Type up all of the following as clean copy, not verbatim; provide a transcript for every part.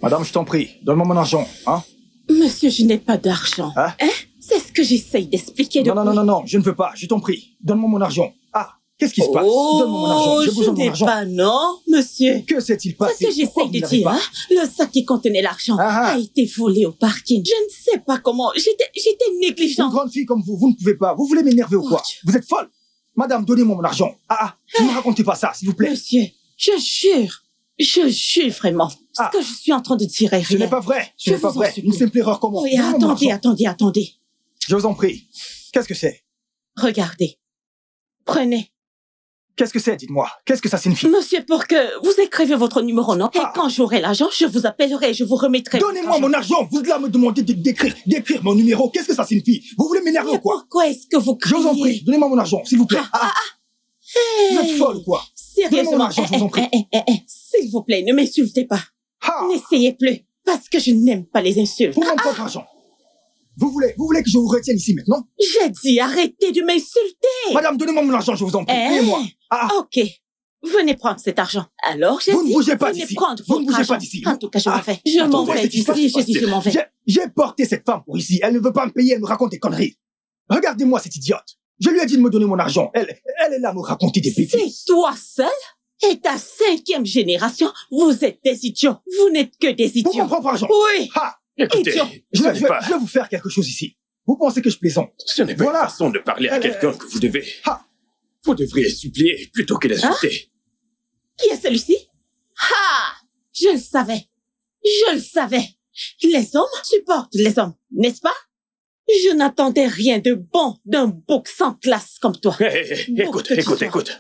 Madame, je t'en prie, donne-moi mon argent, hein? Monsieur, je n'ai pas d'argent. Hein? C'est ce que j'essaye d'expliquer depuis. Non, je ne veux pas, je t'en prie. Donne-moi mon argent. Ah, qu'est-ce qui se passe? Donne-moi mon argent, j'ai besoin de mon argent. Je n'ai pas, non, monsieur. Que s'est-il passé? C'est ce que j'essaye de dire, hein? Le sac qui contenait l'argent a été volé au parking. Je ne sais pas comment. J'étais négligente. Une grande fille comme vous ne pouvez pas. Vous voulez m'énerver ou quoi? Vous êtes folle? Madame, donnez-moi mon argent. Ne me racontez pas ça, s'il vous plaît. Monsieur, je jure vraiment. Ce que je suis en train de dire est Ce n'est pas vrai. Ce n'est pas vrai. Une simple erreur comme moi. Oui, attendez. Je vous en prie. Qu'est-ce que c'est? Regardez. Prenez. Qu'est-ce que c'est, dites-moi? Qu'est-ce que ça signifie? Monsieur, pour que vous écrivez votre numéro, non? Et quand j'aurai l'argent, je vous appellerai et je vous remettrai. Donnez-moi mon argent! Vous êtes là me demander d'écrire mon numéro. Qu'est-ce que ça signifie? Vous voulez m'énerver ou quoi? Pourquoi est-ce que vous criez? Je vous en prie, donnez-moi mon argent, s'il vous plaît. Vous êtes folle ou quoi? Sérieusement, mon argent, je vous en prie. S'il vous plaît, ne m'insultez pas. N'essayez plus, parce que je n'aime pas les insultes. Pour mon propre argent. Vous voulez que je vous retienne ici maintenant? J'ai dit arrêtez de m'insulter. Madame, donnez-moi mon argent, je vous en prie. Payez-moi. Ok. Venez prendre cet argent. Alors, j'ai dit, vous ne bougez pas d'ici. Vous ne bougez pas d'ici. En tout cas, je m'en vais. Je m'en vais d'ici. J'ai dit, je m'en vais. J'ai porté cette femme pour ici. Elle ne veut pas me payer, elle me raconte des conneries. Regardez-moi cette idiote. Je lui ai dit de me donner mon argent. Elle est là à me raconter des bêtises. C'est toi seul? Et ta 5e génération, vous êtes des idiots. Vous n'êtes que des idiots. Pour mon propre argent. Oui. Écoutez, je vais vous faire quelque chose ici. Vous pensez que je plaisante? Ce n'est pas une façon de parler à quelqu'un que vous devez. Vous devriez supplier plutôt que l'insulter. Qui est celui-ci? Je le savais. Les hommes supportent les hommes, n'est-ce pas? Je n'attendais rien de bon d'un bouc sans classe comme toi. Écoute.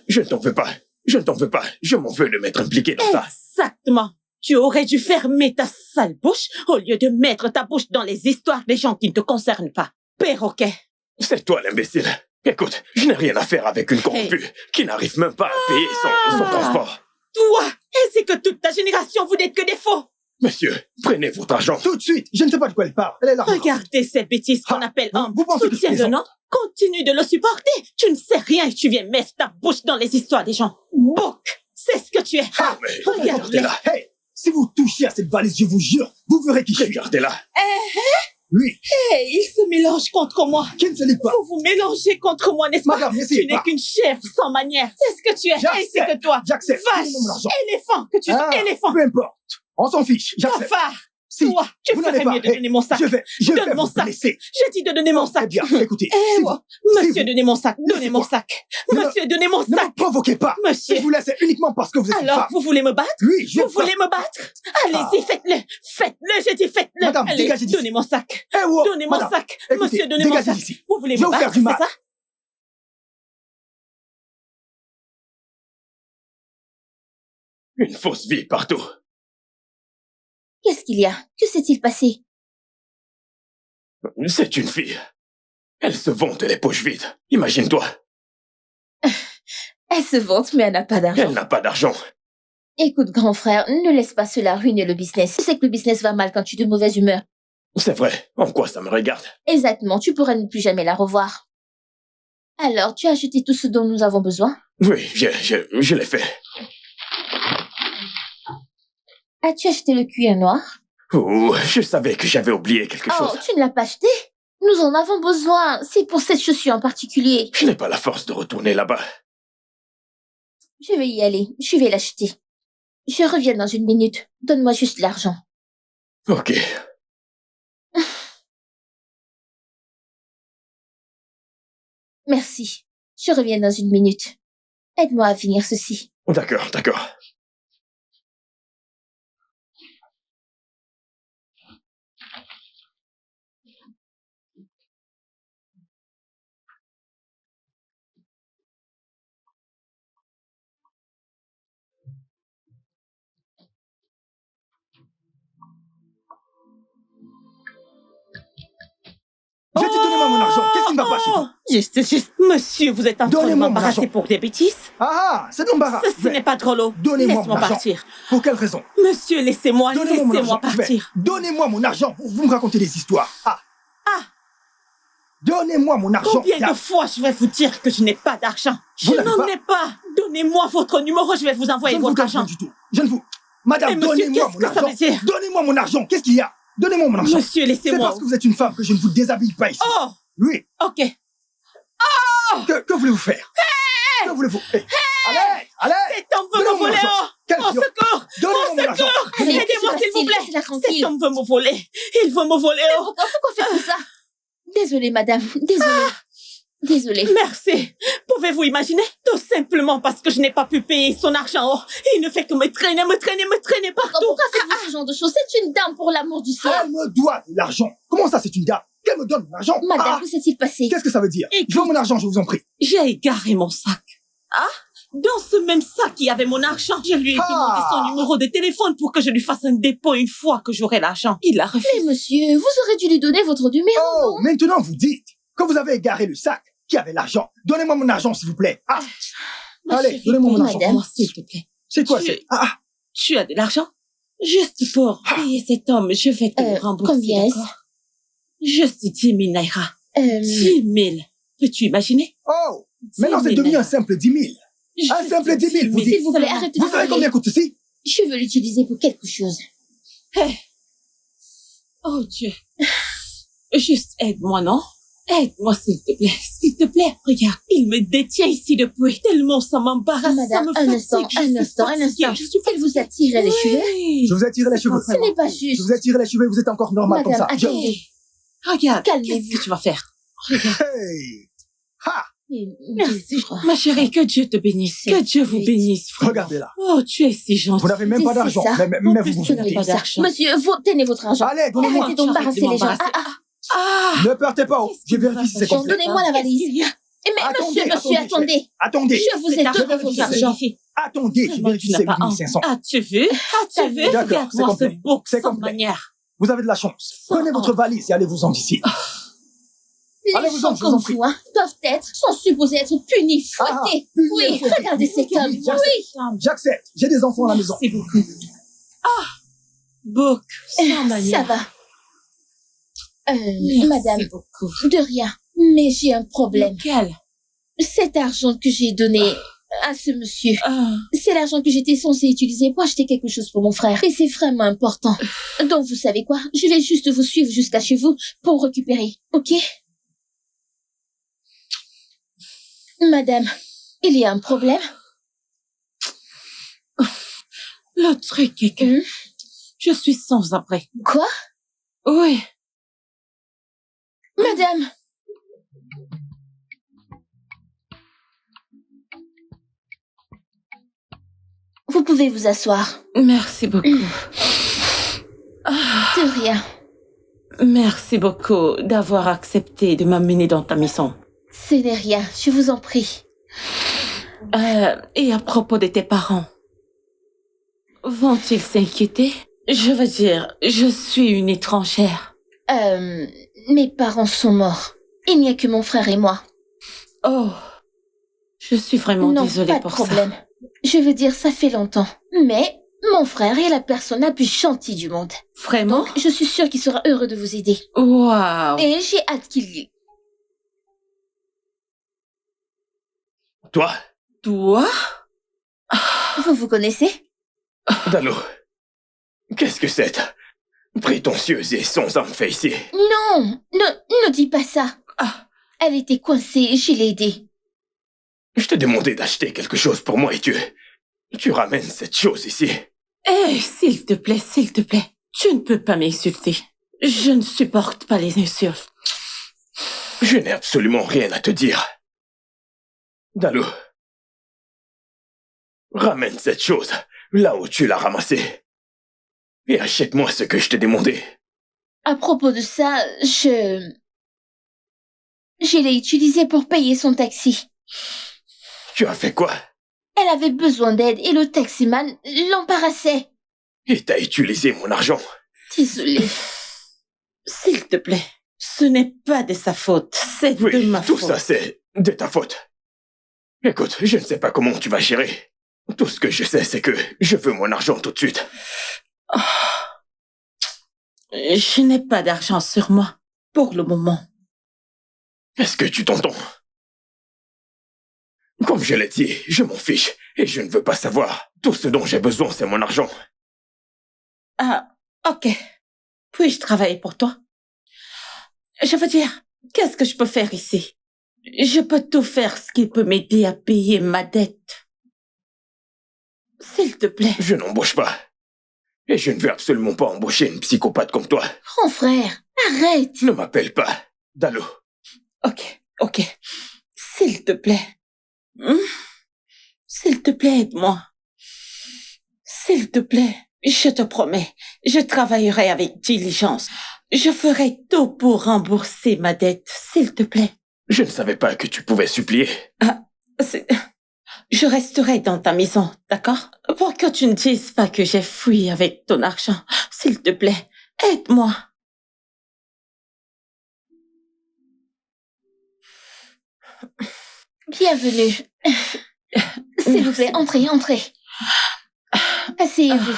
Je ne t'en veux pas. Je m'en veux de m'être impliqué dans ça. Exactement. Tu aurais dû fermer ta sale bouche au lieu de mettre ta bouche dans les histoires des gens qui ne te concernent pas. Perroquet. C'est toi l'imbécile. Écoute, je n'ai rien à faire avec une corrompue qui n'arrive même pas à payer son transport. Toi, ainsi que toute ta génération, vous n'êtes que des faux. Monsieur, prenez votre argent. Tout de suite. Je ne sais pas de quoi elle parle. Elle est là. Regardez cette bêtise qu'on appelle homme. Vous pensez que je plaisante? Non? Continue de le supporter. Tu ne sais rien et tu viens mettre ta bouche dans les histoires des gens. Bouc, c'est ce que tu es. Regardez-la. Hey, si vous touchez à cette valise, je vous jure, vous verrez qui je suis. Regardez-la. Lui. Hey, il se mélange contre moi. Qui ne se lit pas? Vous vous mélangez contre moi, n'est-ce pas? Madame, tu n'es qu'une chef sans manière. C'est ce que tu es. Ainsi que toi. J'accepte. Vache, éléphant, que tu sois éléphant. Peu importe. On s'en fiche. J'accepte. Cafard. Si, toi, tu ferais mieux de donner mon sac. Je vais donne mon sac. Je dis de donner mon sac. Eh bien, écoutez. Monsieur, donnez mon sac. Donnez mon sac. Monsieur, donnez mon sac. Ne me provoquez pas. Monsieur. Je vous laisse uniquement parce que vous êtes une femme. Alors, vous voulez me battre? Oui, Vous voulez me battre? Allez-y, faites-le. Faites-le, j'ai dit faites-le. Madame, allez, dégagez d'ici. donnez mon sac. Donnez mon sac. Monsieur, donnez mon sac. D'ici. Vous voulez me battre, c'est ça? Une fausse vie partout. Qu'est-ce qu'il y a? Que s'est-il passé? C'est une fille. Elle se vante les poches vides. Imagine-toi. Elle se vante, mais elle n'a pas d'argent. Elle n'a pas d'argent. Écoute, grand frère, ne laisse pas cela ruiner le business. Tu sais que le business va mal quand tu es de mauvaise humeur. C'est vrai. En quoi ça me regarde? Exactement, tu pourras ne plus jamais la revoir. Alors, tu as acheté tout ce dont nous avons besoin? Oui, je l'ai fait. As-tu acheté le cuir noir? Oh, je savais que j'avais oublié quelque chose. Oh, tu ne l'as pas acheté? Nous en avons besoin. C'est pour cette chaussure en particulier. Je n'ai pas la force de retourner là-bas. Je vais y aller. Je vais l'acheter. Je reviens dans une minute. Donne-moi juste l'argent. Ok. Merci. Je reviens dans une minute. Aide-moi à finir ceci. D'accord. Je t'ai donné mon argent. Qu'est-ce qui ne va pas chez vous? Juste. Monsieur, vous êtes en train de m'embarrasser pour des bêtises? C'est de l'embarras. Ceci n'est pas drôle. Donnez-moi mon argent. Partir. Pour quelle raison? Monsieur, laissez-moi partir. Donnez-moi mon argent. Vous me racontez des histoires. Donnez-moi mon argent. Combien de fois je vais vous dire que je n'ai pas d'argent? Je n'en ai pas. Donnez-moi votre numéro, je vais vous envoyer votre argent. Du tout. Je ne vous... Madame, Mais monsieur, donnez-moi qu'est-ce mon que ça argent. veut dire? Donnez-moi mon argent. Qu'est-ce qu'il y a? Donnez-moi mon argent. Monsieur, C'est laissez-moi. parce que vous êtes une femme que je ne vous déshabille pas ici. Oh, Oui. ok. Que voulez-vous faire? Que voulez-vous? Allez! Cet homme veut me Donnez-moi mon voler. argent. Quel Au idiot. secours. Donnez-moi mon argent. Allez, Aidez-moi, c'est s'il vous facile, plaît. laissez-la Cet tranquille. homme veut me voler. Il veut me voler. Oh. Pourquoi faites-vous ça? Désolée, madame. Désolée. Désolée. Merci. Pouvez-vous imaginer? Tout simplement parce que je n'ai pas pu payer son argent. Oh, il ne fait que me traîner partout. Pourquoi faites-vous ce genre de choses? C'est une dame, pour l'amour du ciel. Elle me doit de l'argent. Comment ça, c'est une dame? Qu'elle me donne mon argent? Madame, que s'est-il passé? Qu'est-ce que ça veut dire? Écoute. Je veux mon argent, je vous en prie. J'ai égaré mon sac. Ah? Dans ce même sac, il y avait mon argent. Je lui ai demandé son numéro de téléphone pour que je lui fasse un dépôt une fois que j'aurai l'argent. Il a refusé. Mais monsieur, vous aurez dû lui donner votre numéro, Oh, non? maintenant vous dites que vous avez égaré le sac qui avait l'argent. Donnez-moi mon argent, s'il vous plaît. Ma Allez, chérie, donnez-moi mon paye-moi, argent. s'il te plaît. C'est quoi, Tu- c'est... Tu as de l'argent? Juste pour payer cet homme, je vais te le rembourser, combien est-ce? d'accord? Juste 10 000 naira. 10 000. Peux-tu imaginer? Oh, maintenant c'est 10 000 devenu un naira. simple 10 000. Un Juste simple 10 000, vous 10 000. dites. S'il vous plaît, Seulement. arrêtez de Vous savez parler. combien coûte ceci? Je veux l'utiliser pour quelque chose. Oh Dieu. Juste aide-moi, non? Aide-moi, s'il te plaît. S'il te plaît. Regarde, il me détient ici depuis. Tellement ça m'embarrasse, ça Madame, me un fatigue. instant, Je un suis instant, un fatiguée, instant. je suis Elle vous a tiré les cheveux? Oui. Je vous ai tiré les cheveux. pas Ce n'est pas Je juste. vous ai tiré les cheveux, vous êtes encore normal Madame, comme ça. Je- attendez. Regarde, Calmez-vous. qu'est-ce que tu vas faire? Regarde. Hey! Ha! Merci. Ma chérie, que Dieu te bénisse. Que Dieu vous bénisse, frère. Regardez là. Oh, tu es si gentil. Vous n'avez même pas C'est d'argent. ça. Mais En vous plus, vous tu n'as foutez. pas d'argent. Monsieur, vous tenez votre argent. Allez, donnez-moi. Arrêtez d'embarrasser les gens. m'embarrasser. Ah! Ne partez pas. Oh. Je vérifie si c'est Bon, complet. donnez-moi la valise. Qu'est-ce qu'il y a? Eh, mais Attendez, monsieur, attendez. Attendez. Je vous ai Cet donné argent, vos tu argent. vérifie. Attendez, je Vraiment, vérifie tu n'as c'est pas 8500. As-tu vu? As-tu vu? D'accord, Regarde-moi c'est ce complet. bouc C'est sans complet. manière. Vous avez de la chance. Prenez votre valise et allez-vous-en d'ici. Les Allez-vous-en, gens je vous en comme prie. vous, sont supposés être punis, fouettés. punis, Oui, fouettés. regardez cet homme. Oui, j'accepte. J'accepte. J'ai des enfants à la maison. Merci beaucoup. Ah! Bouc sans Ça manière. va. Merci Madame, beaucoup. de rien. Mais j'ai un problème. Lequel? Cet argent que j'ai donné à ce monsieur, Ah. c'est l'argent que j'étais censée utiliser pour acheter quelque chose pour mon frère. Et c'est vraiment important. Donc, vous savez quoi? Je vais juste vous suivre jusqu'à chez vous pour récupérer. OK? Madame, il y a un problème? Le truc est que je suis sans abri. Quoi? Oui. Madame! Vous pouvez vous asseoir. Merci beaucoup. Ah, De rien. merci beaucoup d'avoir accepté de m'amener dans ta maison. Ce n'est rien, je vous en prie. Et à propos de tes parents, vont-ils s'inquiéter? Je veux dire, je suis une étrangère. Mes parents sont morts. Il n'y a que mon frère et moi. Oh, je suis vraiment Non, désolée pas de pour problème. Je veux dire, ça fait longtemps. Mais mon frère est la personne la plus gentille du monde. ça. Vraiment? Donc, je suis sûre qu'il sera heureux de vous aider. Waouh! Et j'ai hâte qu'il y... Toi, Toi? Vous vous connaissez? Dano, qu'est-ce que c'est prétentieuse et sans âme fait ici? Non, ne dis pas ça. Ah. Elle était coincée, je l'ai aidée. Je t'ai demandé d'acheter quelque chose pour moi et tu ramènes cette chose ici. Eh, s'il te plaît, tu ne peux pas m'insulter. Je ne supporte pas les insultes. Je n'ai absolument rien à te dire. Dalo, ramène cette chose là où tu l'as ramassée et achète-moi ce que je t'ai demandé. À propos de ça, je l'ai utilisée pour payer son taxi. Tu as fait quoi? Elle avait besoin d'aide et le taximan l'embarrassait. Et t'as utilisé mon argent. Désolée. S'il te plaît, ce n'est pas de sa faute, c'est de Oui, ma tout faute. ça c'est de ta faute. Écoute, je ne sais pas comment tu vas gérer. Tout ce que je sais, c'est que je veux mon argent tout de suite. Je n'ai pas d'argent sur moi, pour le moment. Est-ce que tu t'entends? Comme je l'ai dit, je m'en fiche et je ne veux pas savoir. Tout ce dont j'ai besoin, c'est mon argent. Ah, ok. Puis-je travailler pour toi? Je veux dire, qu'est-ce que je peux faire ici? Je peux tout faire ce qui peut m'aider à payer ma dette. S'il te plaît. Je n'embauche pas. Et je ne veux absolument pas embaucher une psychopathe comme toi. Grand frère, arrête. Ne m'appelle pas Dalo. Ok. S'il te plaît. S'il te plaît, aide-moi. S'il te plaît, je te promets, je travaillerai avec diligence. Je ferai tout pour rembourser ma dette, s'il te plaît. Je ne savais pas que tu pouvais supplier. Je resterai dans ta maison, d'accord? Pour que tu ne dises pas que j'ai fui avec ton argent. S'il te plaît, aide-moi. Bienvenue. S'il vous plaît, entrez. Asseyez-vous.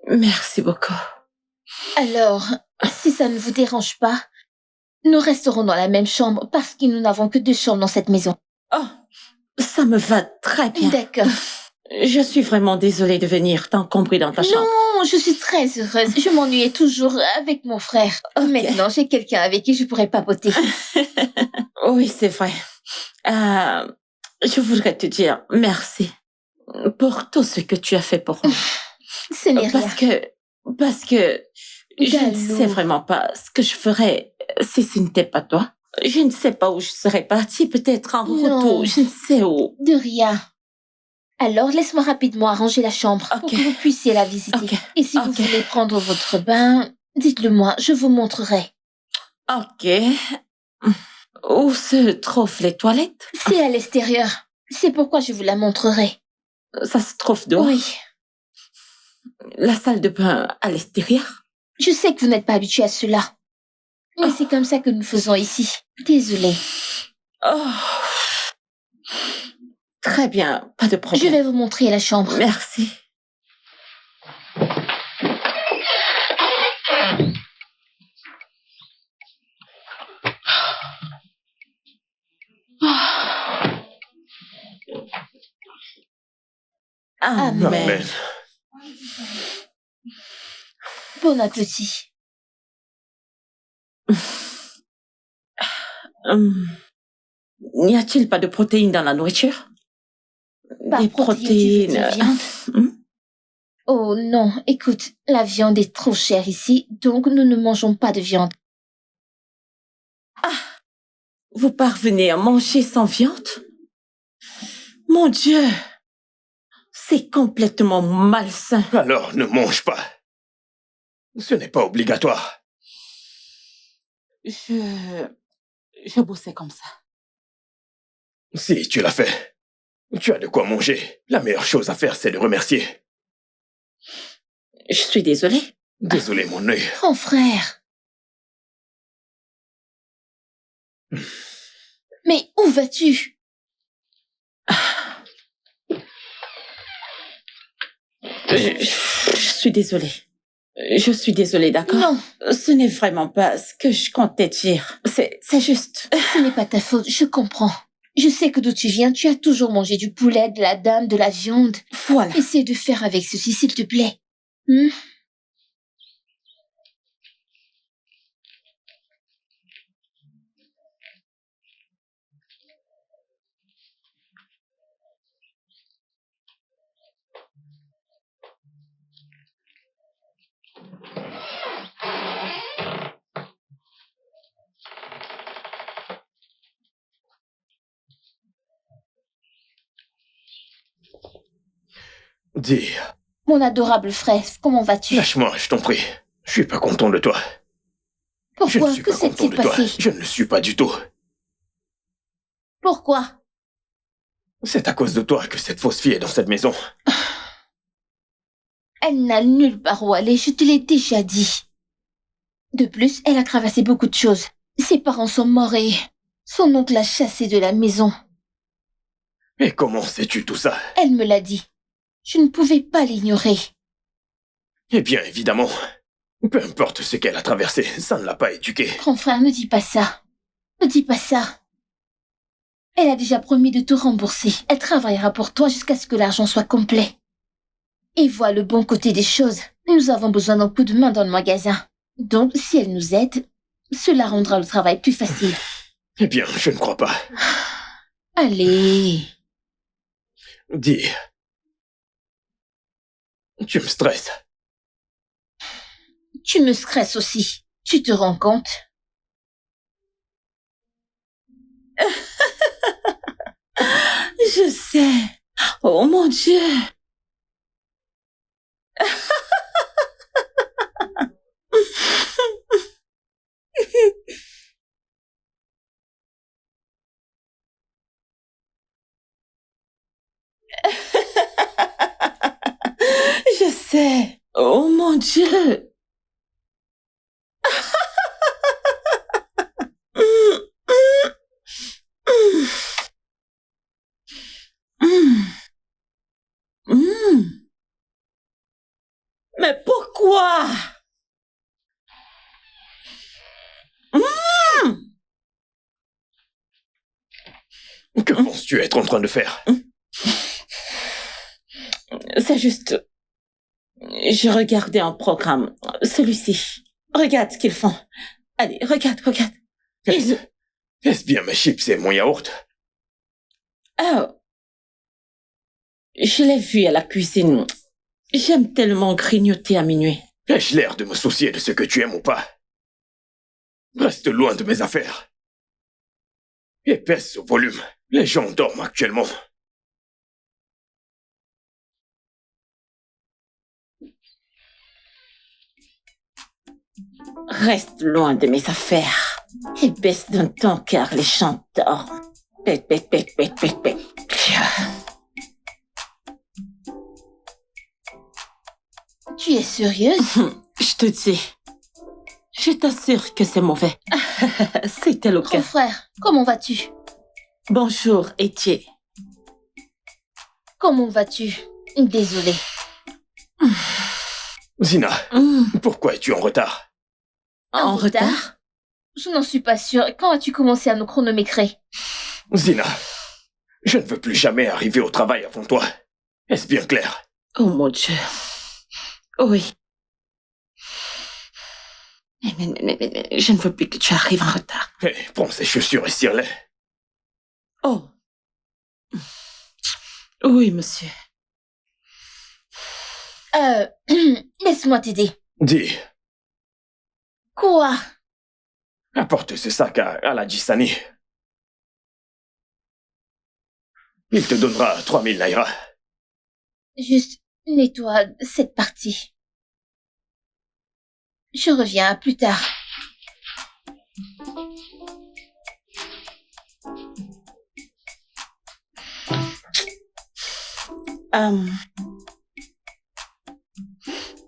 Merci beaucoup. Alors, si ça ne vous dérange pas, nous resterons dans la même chambre parce que nous n'avons que 2 chambres dans cette maison. Oh, ça me va très bien. D'accord. Je suis vraiment désolée de venir t'encombrer dans ta chambre. Non, je suis très heureuse. Je m'ennuyais toujours avec mon frère. Ok. Maintenant, j'ai quelqu'un avec qui je pourrais papoter. Oui, c'est vrai. Je voudrais te dire merci pour tout ce que tu as fait pour moi. Ce n'est rien. Parce que je ne Dalo. sais vraiment pas ce que je ferais si ce n'était pas toi. Je ne sais pas où je serais partie, peut-être en Non. retour, je ne sais où. De rien. Alors, laisse-moi rapidement arranger la chambre pour Ok. que vous puissiez la visiter. Ok. Et si vous Ok. voulez prendre votre bain, dites-le moi, je vous montrerai. Ok. Où se trouvent les toilettes? C'est à l'extérieur. C'est pourquoi je vous la montrerai. Ça se trouve dehors? Oui. La salle de bain à l'extérieur? Je sais que vous n'êtes pas habitué à cela. Mais c'est comme ça que nous faisons ici. Désolée. Oh. Très bien, pas de Je problème. vais vous montrer la chambre. Merci. Amen. Amen. Bon appétit. N'y a-t-il pas de protéines dans la nourriture? Pas Des protéines, protéines. de viande. Hmm? Oh non, écoute, la viande est trop chère ici, donc nous ne mangeons pas de viande. Vous parvenez à manger sans viande? Mon Dieu! C'est complètement malsain. Alors ne mange pas. Ce n'est pas obligatoire. Je bossais comme ça. Si tu l'as fait, tu as de quoi manger. La meilleure chose à faire, c'est de remercier. Je suis désolée. Désolé, mon œil. Grand frère. Mais où vas-tu? Je suis désolée. Je suis désolée, d'accord? Non, Ce n'est vraiment pas ce que je comptais dire. C'est juste... ce n'est pas ta faute, je comprends. Je sais que d'où tu viens, tu as toujours mangé du poulet, de la dinde, de la viande. Voilà. Essaie de faire avec ceci, s'il te plaît. Hmm? Dis, Mon adorable frère, comment vas-tu? lâche-moi, je t'en prie. Je suis pas content de toi. Je Pourquoi? ne suis Que pas content s'est-il de toi. passé? Je ne le suis pas du tout. Pourquoi? C'est à cause de toi que cette fausse fille est dans cette maison. Elle n'a nulle part où aller, je te l'ai déjà dit. De plus, elle a cravassé beaucoup de choses. Ses parents sont morts et son oncle l'a chassée de la maison. Et comment sais-tu tout ça? Elle me l'a dit. Je ne pouvais pas l'ignorer. Eh bien, évidemment. Peu importe ce qu'elle a traversé, ça ne l'a pas éduquée. Grand frère, ne dis pas ça. Ne dis pas ça. Elle a déjà promis de te rembourser. Elle travaillera pour toi jusqu'à ce que l'argent soit complet. et voit le bon côté des choses. Nous avons besoin d'un coup de main dans le magasin. Donc, si elle nous aide, cela rendra le travail plus facile. Eh bien, je ne crois pas. Allez. Dis. Tu me stresses. Tu me stresses aussi. Tu te rends compte? Je sais. Oh mon Dieu. Je sais. Oh mon Dieu. Mais pourquoi? Que penses-tu être en train de faire? C'est juste... Je regardais un programme, celui-ci. Regarde ce qu'ils font. Allez, regarde. Est-ce bien mes chips et mon yaourt? Oh. Je l'ai vu à la cuisine. J'aime tellement grignoter à minuit. Ai-je l'air de me soucier de ce que tu aimes ou pas? Reste loin de mes affaires. Et baisse au volume. Les gens dorment actuellement. Reste loin de mes affaires. Et baisse d'un ton car les gens dorment. Bec. Tu es sérieuse? Je te dis. Je t'assure que c'est mauvais. C'était le Grand cas. frère, comment vas-tu? Bonjour, Etienne. Comment vas-tu? Désolée. Zina, pourquoi es-tu en retard? En retard? Je n'en suis pas sûre. Quand as-tu commencé à me chronométrer? Zina, je ne veux plus jamais arriver au travail avant toi. Est-ce bien clair? Oh mon Dieu. Oui. Mais je ne veux plus que tu arrives en retard. Hé, prends ces chaussures et cire-les. Oh. Oui, monsieur. Laisse-moi t'aider. Dis, Quoi? apporte ce sac à la Jisani. Il te donnera 3000 naira. Juste nettoie cette partie. Je reviens plus tard.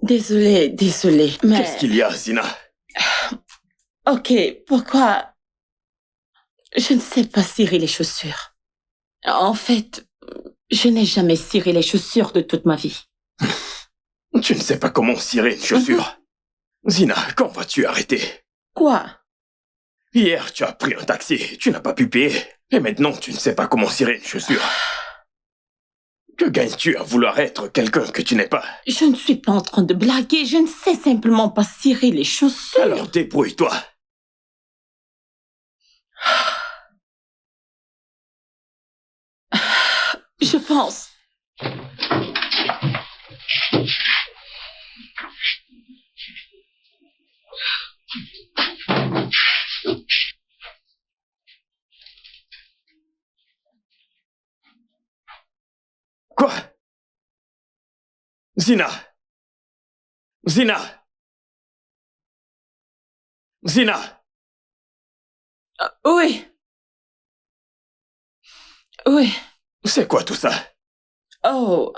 Désolée, mais... Qu'est-ce qu'il y a, Zina? Ok, pourquoi... Je ne sais pas cirer les chaussures. En fait, je n'ai jamais ciré les chaussures de toute ma vie. Tu ne sais pas comment cirer une chaussure. Zina, quand vas-tu arrêter? Quoi? Hier, tu as pris un taxi, tu n'as pas pu payer. Et maintenant, tu ne sais pas comment cirer une chaussure. Que gagnes-tu à vouloir être quelqu'un que tu n'es pas? Je ne suis pas en train de blaguer, je ne sais simplement pas cirer les chaussures. Alors débrouille-toi. Je pense. Quoi? Zina! Zina! Zina! Oui. Oui. C'est quoi tout ça? Oh.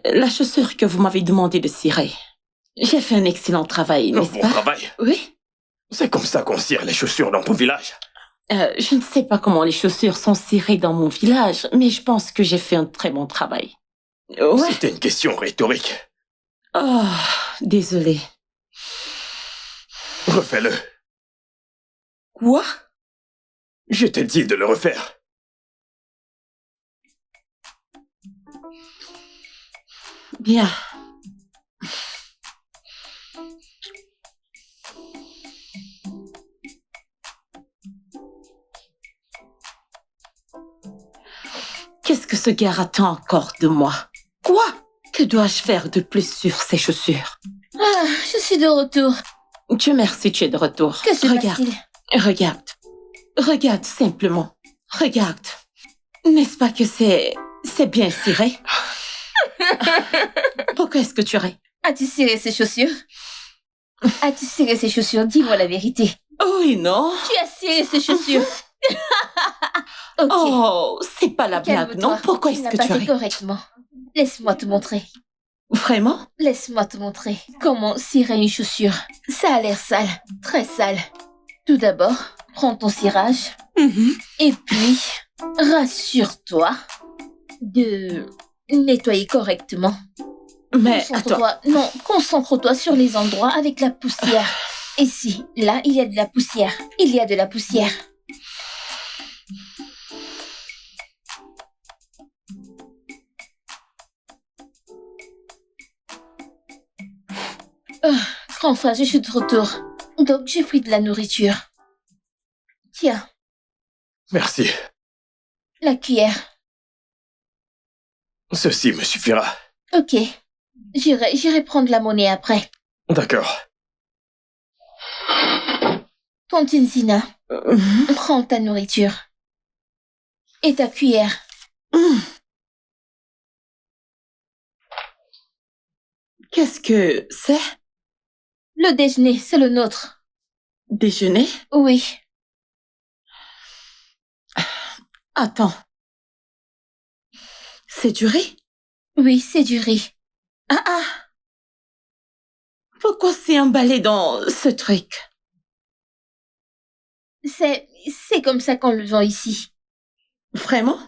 La chaussure que vous m'avez demandé de cirer. J'ai fait un excellent travail, Un n'est-ce bon pas? travail. Oui. C'est comme ça qu'on cire les chaussures dans ton village. Je ne sais pas comment les chaussures sont cirées dans mon village, mais je pense que j'ai fait un très bon travail. Ouais. C'était une question rhétorique. Oh, désolée. Refais-le. Quoi? Je t'ai dit de le refaire. Bien. Qu'est-ce que ce gars attend encore de moi? Quoi? Que dois-je faire de plus sur ces chaussures? Ah, je suis de retour. Dieu merci, tu es de retour. Que se Regarde, passe-t-il? regarde. Regarde simplement. Regarde. N'est-ce pas que c'est bien ciré? Pourquoi est-ce que tu ris? As-tu ciré ces chaussures? As-tu ciré ces chaussures? Dis-moi la vérité. Oui, non? Tu as ciré ces chaussures. Ok. Oh, c'est pas la blague, Calme-toi. non? Pourquoi Tu est-ce n'as que pas tu fait ris? correctement. Laisse-moi te montrer. Vraiment? Laisse-moi te montrer comment cirer une chaussure. Ça a l'air sale, très sale. Tout d'abord, prends ton cirage et puis rassure-toi de nettoyer correctement. Mais attends, Concentre-toi, non, concentre-toi sur les endroits avec la poussière. Ici, là, il y a de la poussière. Il y a de la poussière. Grand frère, je suis de retour. Donc, j'ai pris de la nourriture. Tiens, Merci. la cuillère. Ceci me suffira. Ok. J'irai prendre la monnaie après. D'accord. Tontine Zina, prends ta nourriture. Et ta cuillère. qu'est-ce que c'est? Le déjeuner, c'est le nôtre. Déjeuner? Oui. Attends. C'est du riz? Oui, c'est du riz. Ah ah! Pourquoi c'est emballé dans ce truc? C'est comme ça qu'on le vend ici. Vraiment?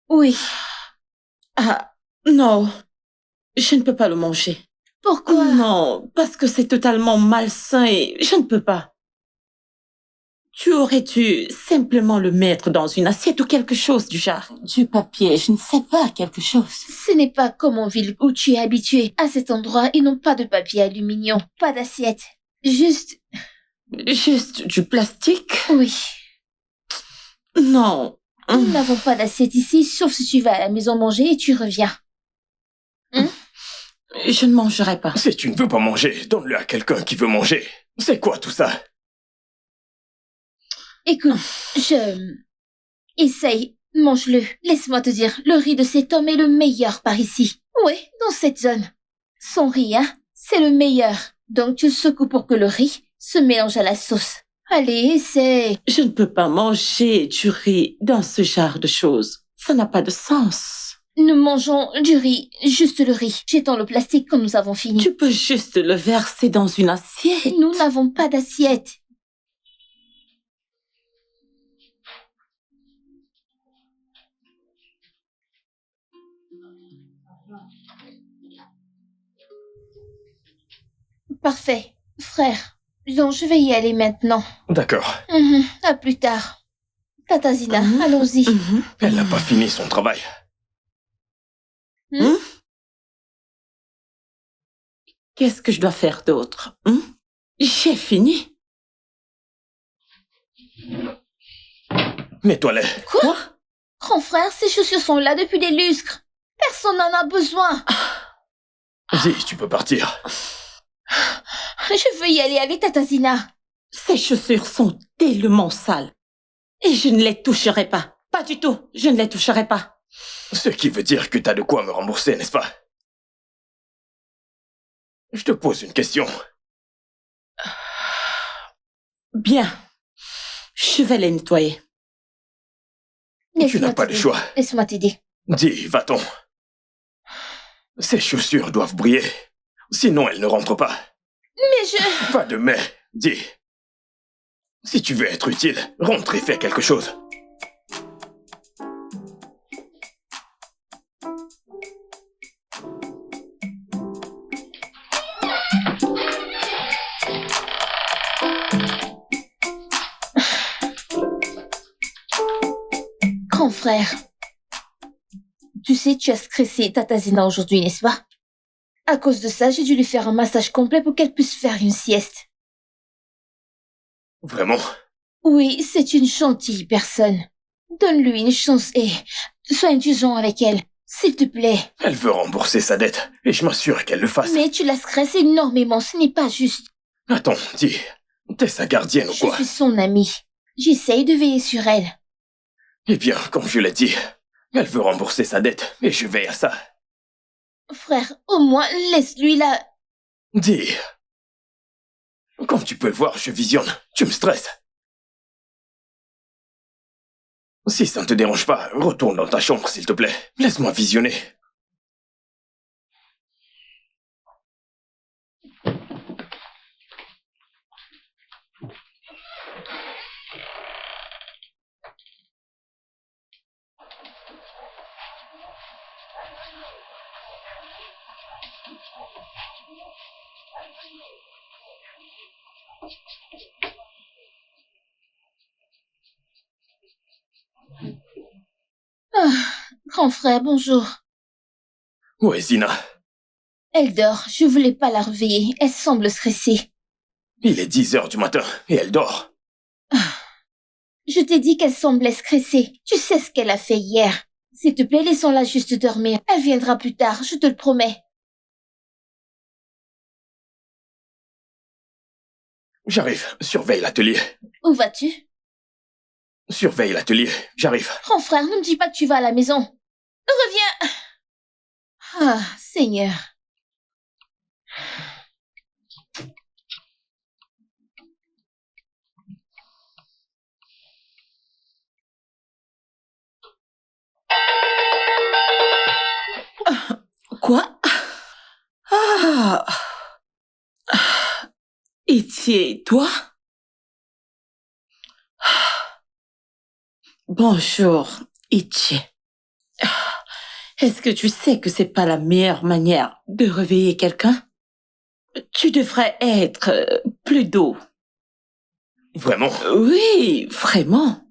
Oui. Ah, non. Je ne peux pas le manger. Pourquoi? Non, parce que c'est totalement malsain et je ne peux pas. Tu aurais dû simplement le mettre dans une assiette ou quelque chose du genre. Du papier, je ne sais pas, quelque chose. Ce n'est pas comme en ville où tu es habitué. À cet endroit, ils n'ont pas de papier aluminium, pas d'assiette. Juste... Juste du plastique? Oui. Non. Nous n'avons pas d'assiette ici, sauf si tu vas à la maison manger et tu reviens. Je ne mangerai pas. Si tu ne veux pas manger, donne-le à quelqu'un qui veut manger. C'est quoi tout ça? Écoute, Essaye, mange-le. Laisse-moi te dire, le riz de cet homme est le meilleur par ici. Oui, dans cette zone. Son riz, hein, c'est le meilleur. Donc tu le secoues pour que le riz se mélange à la sauce. Allez, essaye. Je ne peux pas manger du riz dans ce genre de choses. Ça n'a pas de sens. Nous mangeons du riz, juste le riz. Jetons le plastique quand nous avons fini. Tu peux juste le verser dans une assiette. Nous n'avons pas d'assiette. Parfait, frère. Donc je vais y aller maintenant. D'accord. À plus tard. Tata Zina, allons-y. Elle n'a pas fini son travail. Qu'est-ce que je dois faire d'autre? J'ai fini. Nettoie-les. Quoi? Grand frère, ces chaussures sont là depuis des lustres. Personne n'en a besoin. Dis, tu peux partir. Je veux y aller avec Tata Zina. Ces chaussures sont tellement sales. Et je ne les toucherai pas. Pas du tout. Je ne les toucherai pas. Ce qui veut dire que t'as de quoi me rembourser, n'est-ce pas? Je te pose une question. Bien. Je vais les nettoyer. Tu n'as pas le choix. Laisse-moi t'aider. Dis, va-t'en. Ces chaussures doivent briller. Sinon, elles ne rentrent pas. Mais je... Pas de mais. Dis. Si tu veux être utile, rentre et fais quelque chose. Grand frère, tu sais, tu as stressé Tata Zina aujourd'hui, n'est-ce pas? À cause de ça, j'ai dû lui faire un massage complet pour qu'elle puisse faire une sieste. Vraiment? Oui, c'est une gentille personne. Donne-lui une chance et sois indulgent avec elle, s'il te plaît. Elle veut rembourser sa dette, et je m'assure qu'elle le fasse. Mais tu la stresses énormément, ce n'est pas juste. Attends, dis, t'es sa gardienne ou Je quoi? suis son amie. J'essaye de veiller sur elle. Eh bien, comme je l'ai dit, elle veut rembourser sa dette, et je veille à ça. Frère, au moins, laisse-lui la... Dis, comme tu peux le voir, je visionne, tu me stresses. Si ça ne te dérange pas, retourne dans ta chambre, s'il te plaît. Laisse-moi visionner. Ah, grand frère, bonjour. Où est Zina? Elle dort, je voulais pas la réveiller, elle semble stressée. Il est 10 heures du matin, et elle dort. Je t'ai dit qu'elle semblait stressée. Tu sais ce qu'elle a fait hier. S'il te plaît, laissons-la juste dormir. Elle viendra plus tard, je te le promets. J'arrive, surveille l'atelier. Où vas-tu? Surveille l'atelier, j'arrive. Grand frère, ne me dis pas que tu vas à la maison. Reviens. Ah, Seigneur. Quoi? Ah! Etienne, toi? Bonjour, Etienne. Est-ce que tu sais que c'est pas la meilleure manière de réveiller quelqu'un? Tu devrais être plus doux. Vraiment? Oui, vraiment.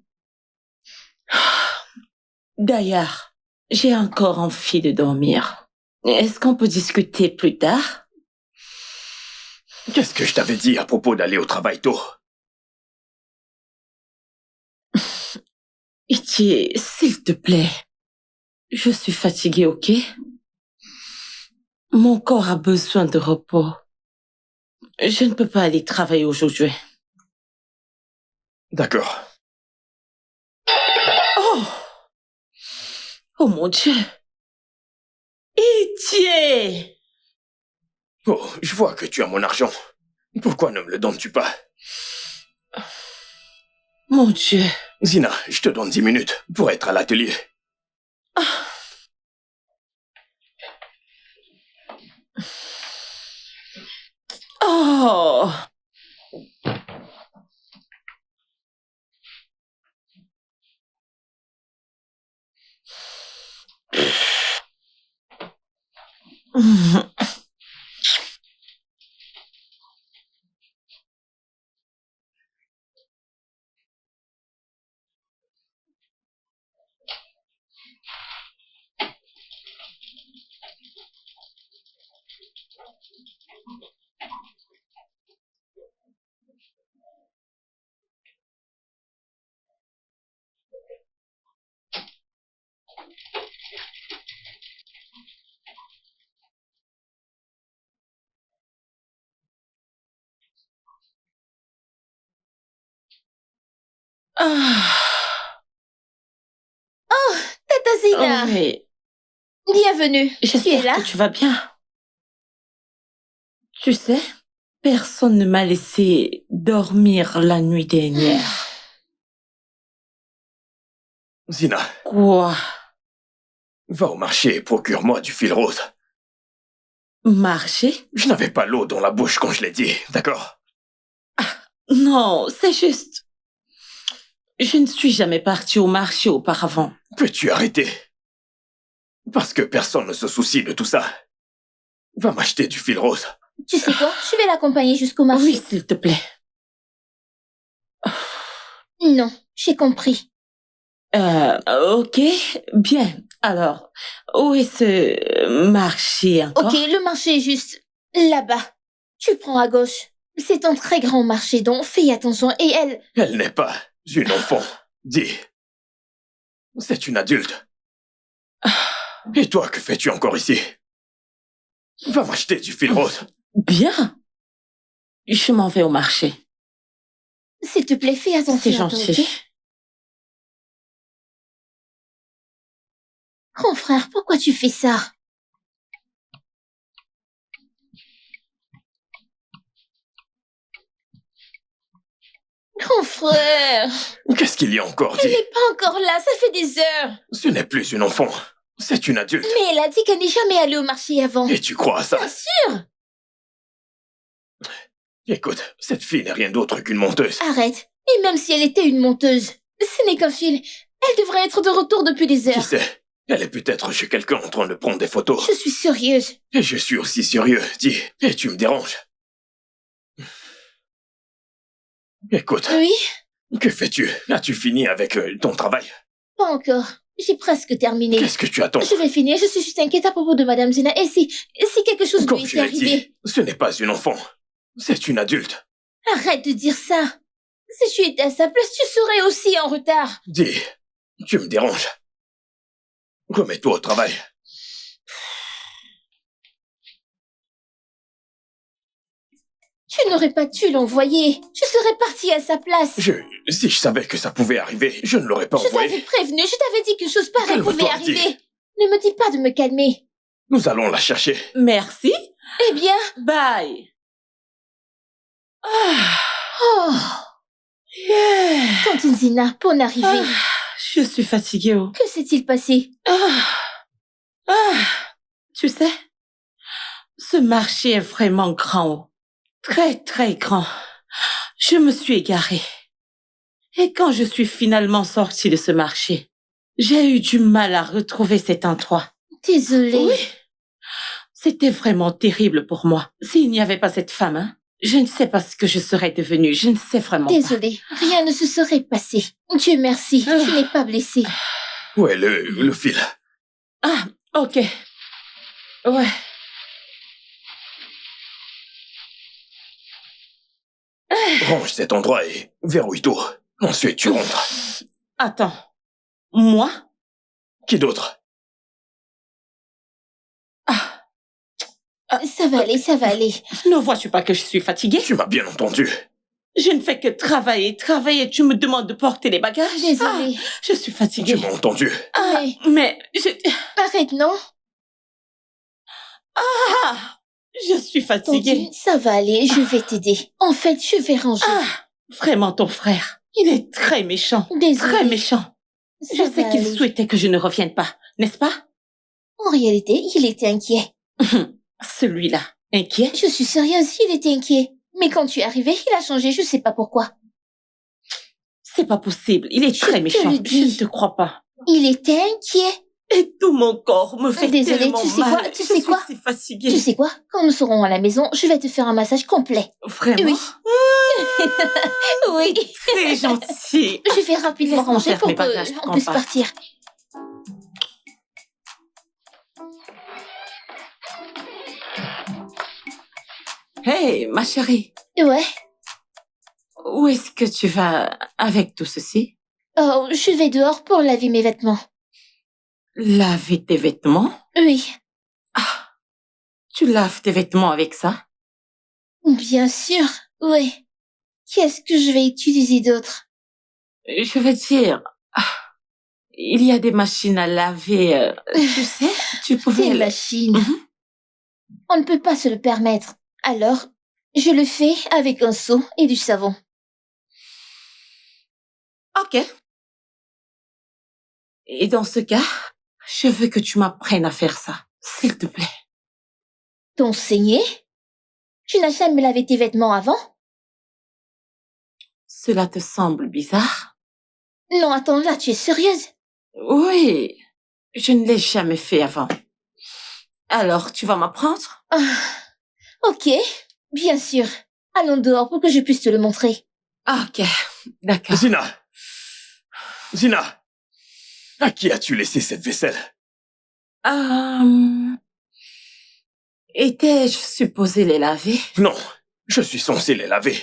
D'ailleurs, j'ai encore envie de dormir. Est-ce qu'on peut discuter plus tard? Qu'est-ce que je t'avais dit à propos d'aller au travail tôt? Etienne, s'il te plaît. Je suis fatiguée, ok? Mon corps a besoin de repos. Je ne peux pas aller travailler aujourd'hui. D'accord. Oh! Oh mon Dieu! Etienne! Oh, je vois que tu as mon argent. Pourquoi ne me le donnes-tu pas? Mon Dieu! Zina, je te donne 10 minutes pour être à l'atelier. Oh! Ah! Tata Zina, Oui, bienvenue. Tu es j'espère là? que tu vas bien. Tu sais, personne ne m'a laissé dormir la nuit dernière. Zina, Quoi? va au marché et procure-moi du fil rose. Marcher? Je n'avais pas l'eau dans la bouche quand je l'ai dit, d'accord? Non, c'est juste. Je ne suis jamais partie au marché auparavant. Peux-tu arrêter? Parce que personne ne se soucie de tout ça. Va m'acheter du fil rose. Tu sais quoi? Je vais l'accompagner jusqu'au marché. Oui, s'il te plaît. Non, j'ai compris. Ok, bien. Alors, où est ce marché encore? Ok, le marché est juste là-bas. Tu prends à gauche. C'est un très grand marché, donc fais attention. Et elle... Elle n'est pas une enfant. Dis. C'est une adulte. Et toi, que fais-tu encore ici? Va m'acheter du fil rose. Bien. Je m'en vais au marché. S'il te plaît, fais attention. C'est à toi, gentil. ok? Grand frère, pourquoi tu fais ça? Grand frère, Qu'est-ce qu'il y a encore dit? elle n'est pas encore là, ça fait des heures. Ce n'est plus une enfant. C'est une adulte. Mais elle a dit qu'elle n'est jamais allée au marché avant. Et tu crois à ça? Bien sûr. Écoute, cette fille n'est rien d'autre qu'une menteuse. Arrête. Et même si elle était une monteuse, ce n'est qu'un fil. Elle devrait être de retour depuis des Qui heures. sait? Elle est peut-être chez quelqu'un en train de prendre des photos. Je suis sérieuse. Et je suis aussi sérieux, dis. Et tu me déranges. Écoute, Oui? que fais-tu? As-tu fini avec ton travail? Pas encore. J'ai presque terminé. Qu'est-ce que tu attends? Je vais finir, je suis juste inquiète à propos de Madame Zena. Et si quelque chose Comme lui je était l'ai dit, arrivé? ce n'est pas une enfant. C'est une adulte. Arrête de dire ça. Si tu étais à sa place, tu serais aussi en retard. Dis, tu me déranges. Remets-toi au travail. Tu n'aurais pas dû l'envoyer. Je serais partie à sa place. Si je savais que ça pouvait arriver, je ne l'aurais pas Je t'avais envoyé. prévenu, je t'avais dit qu'une chose pareille Calme-toi, pouvait dis. arriver. Ne me dis pas de me calmer. Nous allons la chercher. Merci. Eh bien... Bye. Ah, Oh, yeah. Tantine Zina, bonne arrivée. Je suis fatiguée. Oh. Que s'est-il passé? Tu sais, ce marché est vraiment grand. Oh. Très, très grand. Je me suis égarée. Et quand je suis finalement sortie de ce marché, j'ai eu du mal à retrouver cet endroit. Désolée. Oui. C'était vraiment terrible pour moi. S'il n'y avait pas cette femme, hein, je ne sais pas ce que je serais devenue. Je ne sais vraiment Désolée, rien ne se serait passé. Dieu merci, Ah. tu n'es pas blessée. Où est le fil? pas. Ah, ok. Ouais. Range cet endroit et verrouille tout. Ensuite, tu rentres. Attends. Moi? Qui d'autre? Ça va aller, ça va aller. Ne vois-tu pas que je suis fatiguée? Tu m'as bien entendu. Je ne fais que travailler. Tu me demandes de porter les bagages? Désolée. Ah, je suis Tu fatiguée. m'as entendu. Ah, mais Arrête, non? je suis fatiguée. Tantine, ça va aller, je vais t'aider. En fait, je vais ranger. Ah, vraiment ton frère. Il est très méchant. Désolée. Très méchant. Ça Je va sais qu'il aller. souhaitait que je ne revienne pas, n'est-ce pas? En réalité, il était inquiet. Celui-là. Inquiet? Je suis sérieuse, il était inquiet. Mais quand tu es arrivée, il a changé, je sais pas pourquoi. C'est pas possible. Il est Je très te méchant. le Je dis. ne te crois pas. Il était inquiet. Et tout mon corps me fait Désolée, tellement tu sais mal. quoi, tu Je sais suis quoi si fatiguée. Tu sais quoi? Quand nous serons à la maison, je vais te faire un massage complet. Vraiment? Oui. Oui. Très gentil. Je vais rapidement Laisse-moi ranger faire pour mes bagages pour qu'on qu'on puisse parte. partir. Hey, ma chérie. Ouais. Où est-ce que tu vas avec tout ceci? Oh, je vais dehors pour laver mes vêtements. Laver tes vêtements? Oui. Ah, tu laves tes vêtements avec ça? Bien sûr. Oui. Qu'est-ce que je vais utiliser d'autre? Je veux dire, il y a des machines à laver, tu sais, tu pouvais... Des machines. Mhm. On ne peut pas se le permettre. Alors, je le fais avec un seau et du savon. Ok. Et dans ce cas, je veux que tu m'apprennes à faire ça, s'il te plaît. T'enseigner? Tu n'as jamais lavé tes vêtements avant? Cela te semble bizarre? Non, attends, là, tu es sérieuse? Oui, je ne l'ai jamais fait avant. Alors, tu vas m'apprendre? Ah, ok, bien sûr. Allons dehors pour que je puisse te le montrer. Ok, d'accord. Zina! Zina! À qui as-tu laissé cette vaisselle? Étais-je supposée les laver? Non, je suis censé les laver.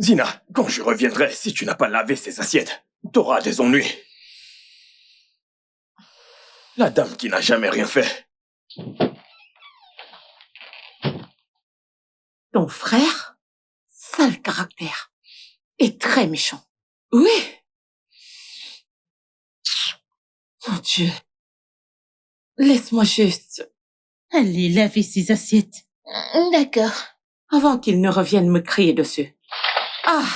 Zina, quand je reviendrai, si tu n'as pas lavé ces assiettes, t'auras des ennuis. La dame qui n'a jamais rien fait. Ton frère, sale caractère, et très méchant. Oui. Mon Dieu. Laisse-moi juste aller laver ces assiettes D'accord. avant qu'il ne revienne me crier dessus. Ah,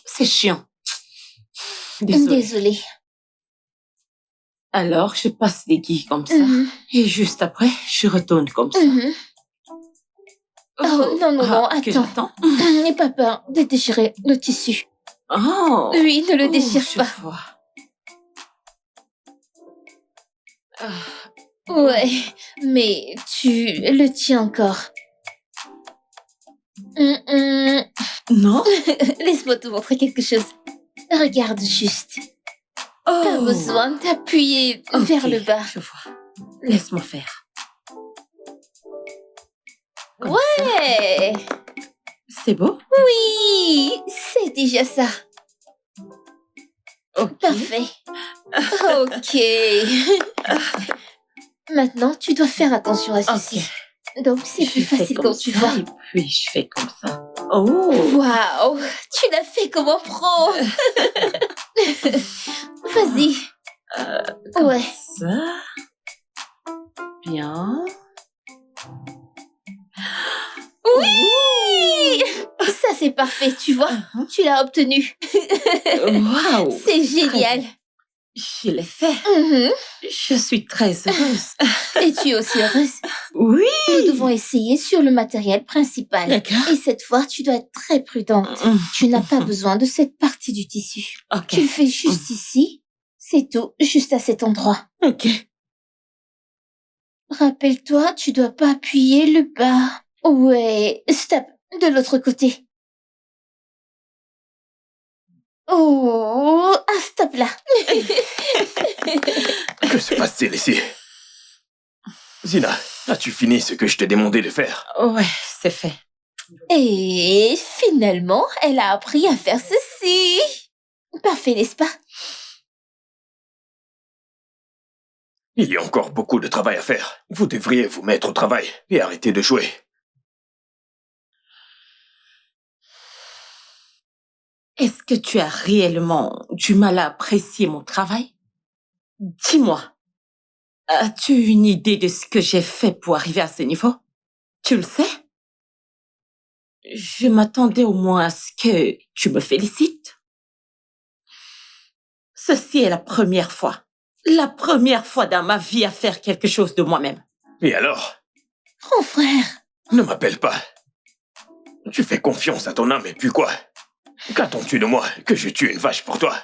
c'est chiant. Désolée. Alors, je passe les guilles comme ça. Et juste après, je retourne comme ça. Oh, non, que attends. j'attends. N'aie pas peur de déchirer le tissu. Oh. Oui, ne le déchire je pas. vois. Ouais, mais tu le tiens encore. Non. Laisse-moi te montrer quelque chose. Regarde juste. Pas besoin d'appuyer vers le bas. Je vois. Laisse-moi faire. Comme Ouais. ça. C'est beau? Oui, c'est déjà ça. Ok. Parfait. Ok. Maintenant, tu dois faire attention à ceci. Donc, c'est plus facile quand tu vois. Et puis, je fais comme ça. Oh! Waouh! Tu l'as fait comme un pro! Vas-y. Ouais. Ça. Bien. Oui! Ça, c'est parfait, tu vois. Tu l'as obtenu. Waouh! C'est génial. Je l'ai fait. Je suis très heureuse. Et tu es aussi heureuse. Oui! Nous devons essayer sur le matériel principal. D'accord. Et cette fois, tu dois être très prudente. Tu n'as pas besoin de cette partie du tissu. Ok. Tu le fais juste ici. C'est tout, juste à cet endroit. Ok. Rappelle-toi, tu dois pas appuyer le bas. Ouais, stop, de l'autre côté. Oh, ah, stop là. Que se passe-t-il ici? Zina, as-tu fini ce que je t'ai demandé de faire? Ouais, c'est fait. Et finalement, elle a appris à faire ceci. Parfait, n'est-ce pas? Il y a encore beaucoup de travail à faire. Vous devriez vous mettre au travail et arrêter de jouer. Est-ce que tu as réellement du mal à apprécier mon travail? Dis-moi, as-tu une idée de ce que j'ai fait pour arriver à ce niveau? Tu le sais? Je m'attendais au moins à ce que tu me félicites. Ceci est la première fois dans ma vie à faire quelque chose de moi-même. Et alors? Mon frère. Ne m'appelle pas. Tu fais confiance à ton âme et puis quoi? Qu'attends-tu de moi? Que je tue une vache pour toi?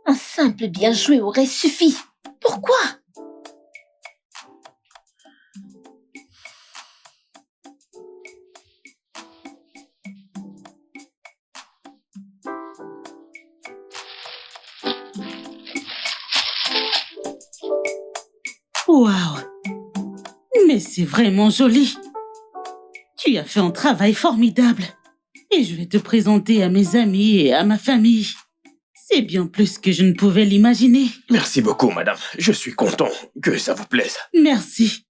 Un simple bien joué aurait suffi. Pourquoi? Waouh! Mais c'est vraiment joli. Tu as fait un travail formidable. Et je vais te présenter à mes amis et à ma famille. C'est bien plus que je ne pouvais l'imaginer. Merci beaucoup, madame. Je suis content que ça vous plaise. Merci.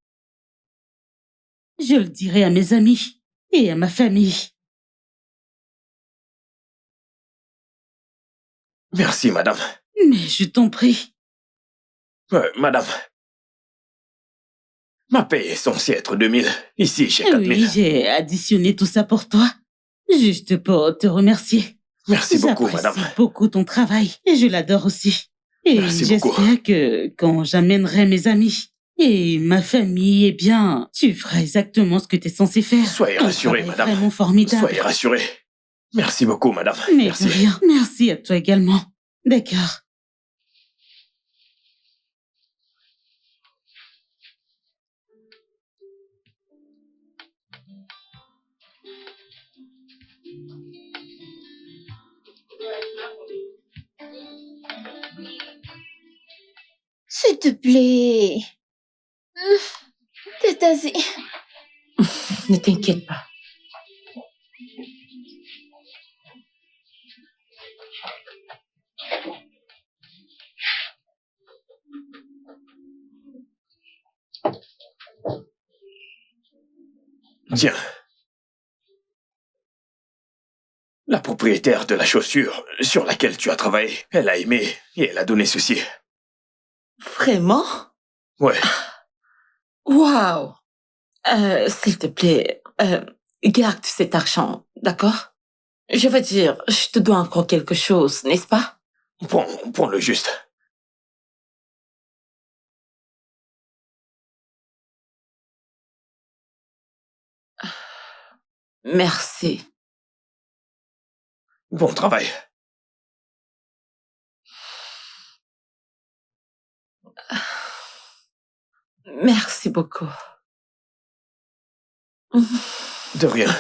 Je le dirai à mes amis et à ma famille. Merci, madame. Mais je t'en prie. Madame. Ma paye est censée être 2000. Ici, j'ai 4000. Oui, j'ai additionné tout ça pour toi. Juste pour te remercier. Merci beaucoup, madame. J'apprécie beaucoup ton travail et je l'adore aussi. Et Merci beaucoup. j'espère que quand j'amènerai mes amis et ma famille, eh bien, tu feras exactement ce que tu es censé faire. Soyez rassurée, Un travail madame. vraiment formidable. Soyez rassurée. Merci beaucoup, madame. Mais Merci. de rien. Merci à toi également. D'accord. S'il te plaît. Tatazi. Ne t'inquiète pas. Tiens. La propriétaire de la chaussure sur laquelle tu as travaillé, elle a aimé et elle a donné ceci. Vraiment? Ouais. Waouh! S'il te plaît, garde cet argent, d'accord? Je veux dire, je te dois encore quelque chose, n'est-ce pas? Prends-le juste. Merci. Bon travail. Merci beaucoup. De rien.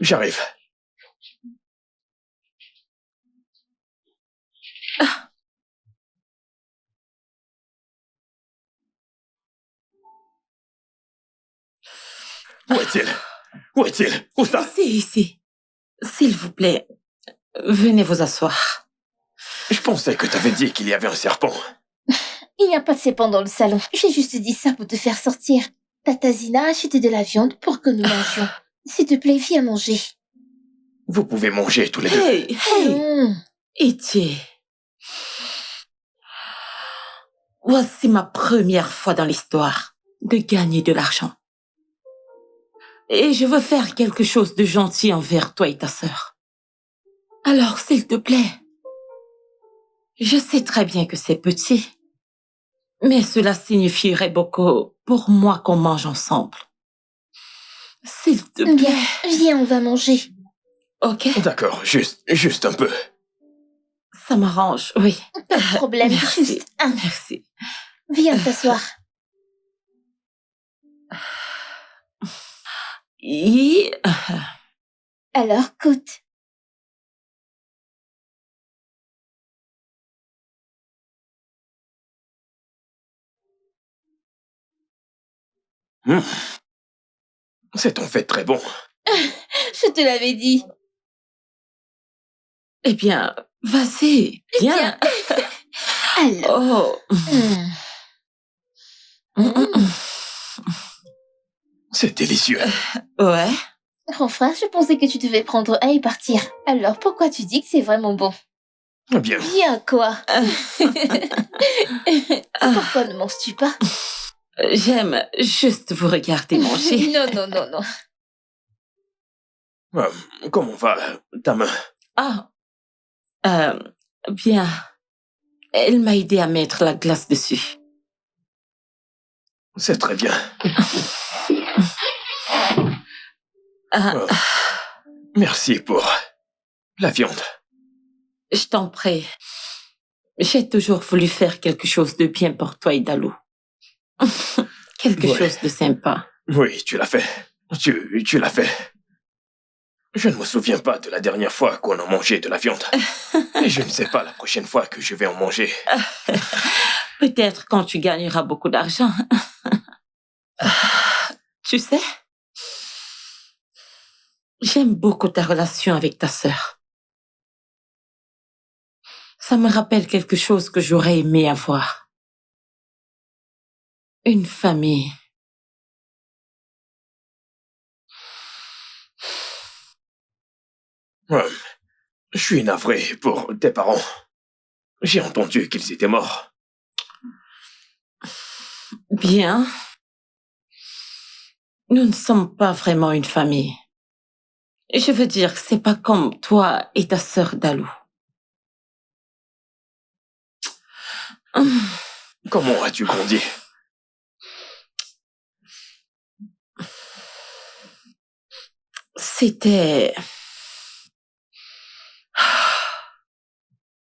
J'arrive. Où est-il? Où est-il? Où ça? Ici. S'il vous plaît, venez vous asseoir. Je pensais que t'avais dit qu'il y avait un serpent. Il n'y a pas de serpent dans le salon. J'ai juste dit ça pour te faire sortir. Tatazina a acheté de la viande pour que nous mangions. S'il te plaît, viens manger. Vous pouvez manger tous les deux. Hey! Non. Itié. Voici ma première fois dans l'histoire de gagner de l'argent. Et je veux faire quelque chose de gentil envers toi et ta sœur. Alors, s'il te plaît, je sais très bien que c'est petit, mais cela signifierait beaucoup pour moi qu'on mange ensemble. S'il te plaît. Viens, on va manger. Ok? D'accord, juste un peu. Ça m'arrange, oui. Pas de problème, Merci. juste un. Merci. Viens t'asseoir. Et... Alors, goûte. C'est en fait très bon. Je te l'avais dit. Eh bien, vas-y, viens. Alors. Oh. C'est délicieux. Ouais. Enfin, je pensais que tu devais prendre un et partir. Alors, pourquoi tu dis que c'est vraiment bon? Bien. Viens, quoi. Pourquoi ne manges-tu pas? J'aime juste vous regarder manger. Non. Comment va ta main? Ah, bien. Elle m'a aidé à mettre la glace dessus. C'est très bien. Ah, Merci pour la viande. je t'en prie. J'ai toujours voulu faire quelque chose de bien pour toi et Dalou. Quelque Ouais. chose de sympa. Oui, tu l'as fait. Tu l'as fait. Je ne me souviens pas de la dernière fois qu'on a mangé de la viande. Et je ne sais pas la prochaine fois que je vais en manger. Peut-être quand tu gagneras beaucoup d'argent. Tu sais, j'aime beaucoup ta relation avec ta sœur. Ça me rappelle quelque chose que j'aurais aimé avoir. Une famille. Je suis navré pour tes parents. J'ai entendu qu'ils étaient morts. Bien. Nous ne sommes pas vraiment une famille. Je veux dire que c'est pas comme toi et ta sœur Dalou. Comment as-tu grandi? C'était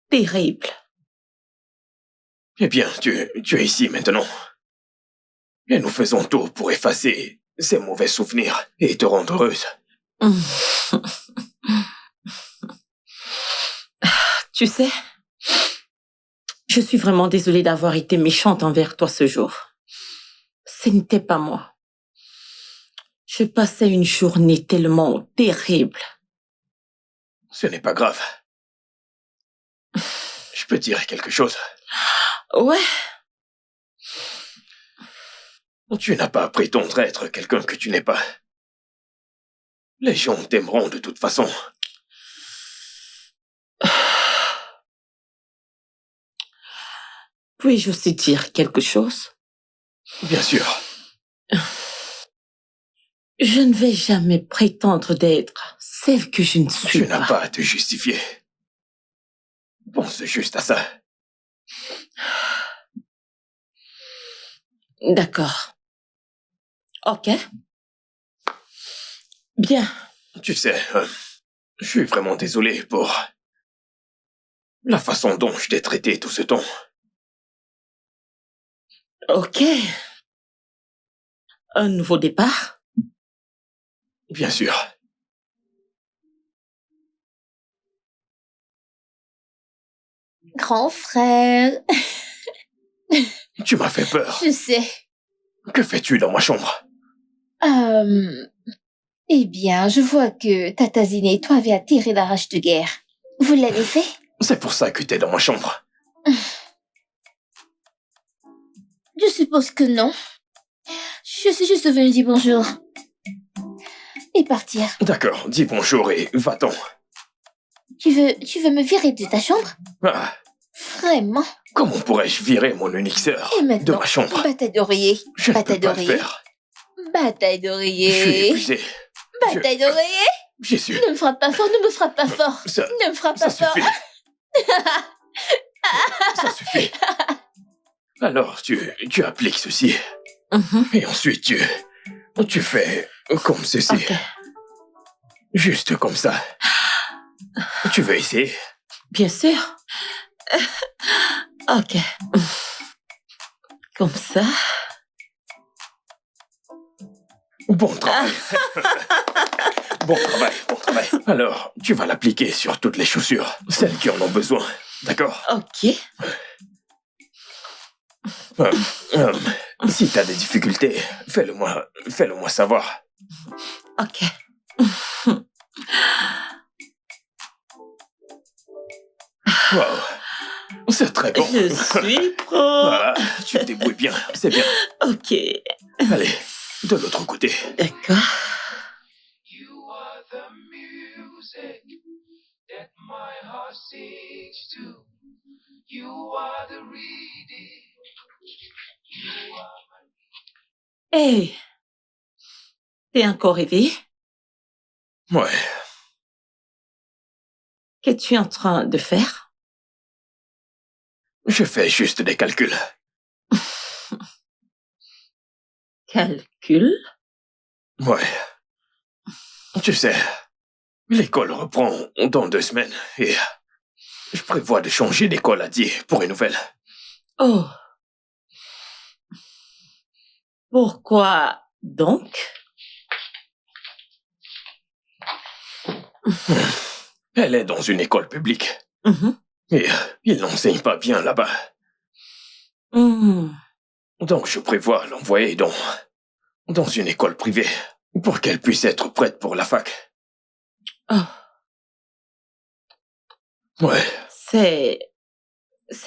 terrible. Eh bien, tu es ici maintenant. Et nous faisons tout pour effacer ces mauvais souvenirs et te rendre heureuse. Tu sais, je suis vraiment désolée d'avoir été méchante envers toi ce jour. Ce n'était pas moi. Je passais une journée tellement terrible. Ce n'est pas grave. Je peux dire quelque chose. Ouais, Tu n'as pas à prétendre être quelqu'un que tu n'es pas. Les gens t'aimeront de toute façon. puis-je aussi dire quelque chose? Bien sûr. Je ne vais jamais prétendre d'être celle que je ne suis Tu n'as pas. pas à te justifier. Pense juste à ça. D'accord. Ok. Bien. Tu sais, je suis vraiment désolé pour la façon dont je t'ai traité tout ce temps. Ok. Un nouveau départ? Bien sûr. Grand frère, Tu m'as fait peur. je sais. Que fais-tu dans ma chambre? Eh bien, je vois que Tata Ziné et toi avez attiré la rage de guerre. Vous l'avez fait? C'est pour ça que t'es dans ma chambre. Je suppose que non. Je suis juste venue dire bonjour. Et partir. D'accord, dis bonjour et va-t'en. Tu veux me virer de ta chambre? Ah, Vraiment? comment pourrais-je virer mon unique sœur Et de maintenant, ma chambre? bataille d'oreiller. Je ne Bataille peux pas le d'oreiller. faire. Bataille Je suis d'oreiller. épuisé. Bataille d'oreiller. Jésus, Ne me frappe pas fort, ne me frappe pas fort. ça, Ne me frappe ça pas fort. suffit. Ça suffit. Alors, tu appliques ceci. Mhm. Et ensuite, tu fais comme ceci. Ok. Juste comme ça. Tu veux essayer? Bien sûr. Ok. Comme ça. Bon travail. Bon travail, bon travail. Alors, tu vas l'appliquer sur toutes les chaussures, celles qui en ont besoin. D'accord? Ok. Si t'as des difficultés, fais-le-moi savoir. Ok. Wow. C'est très bon. Je suis pro. Ah, tu te débrouilles bien, c'est bien. Ok. Allez, de l'autre côté. D'accord. You are the music that my heart sings to. You are the reading. You are Hey. T'es encore réveillé? Ouais, Qu'es-tu en train de faire? je fais juste des calculs. Calcul? Ouais. Tu sais, l'école reprend dans 2 semaines et je prévois de changer d'école à 10 pour une nouvelle. Oh. Pourquoi donc? Elle est dans une école publique Mhm. et ils n'enseignent pas bien là-bas. Mhm. Donc je prévois l'envoyer dans une école privée pour qu'elle puisse être prête pour la fac. Oh. Ouais, C'est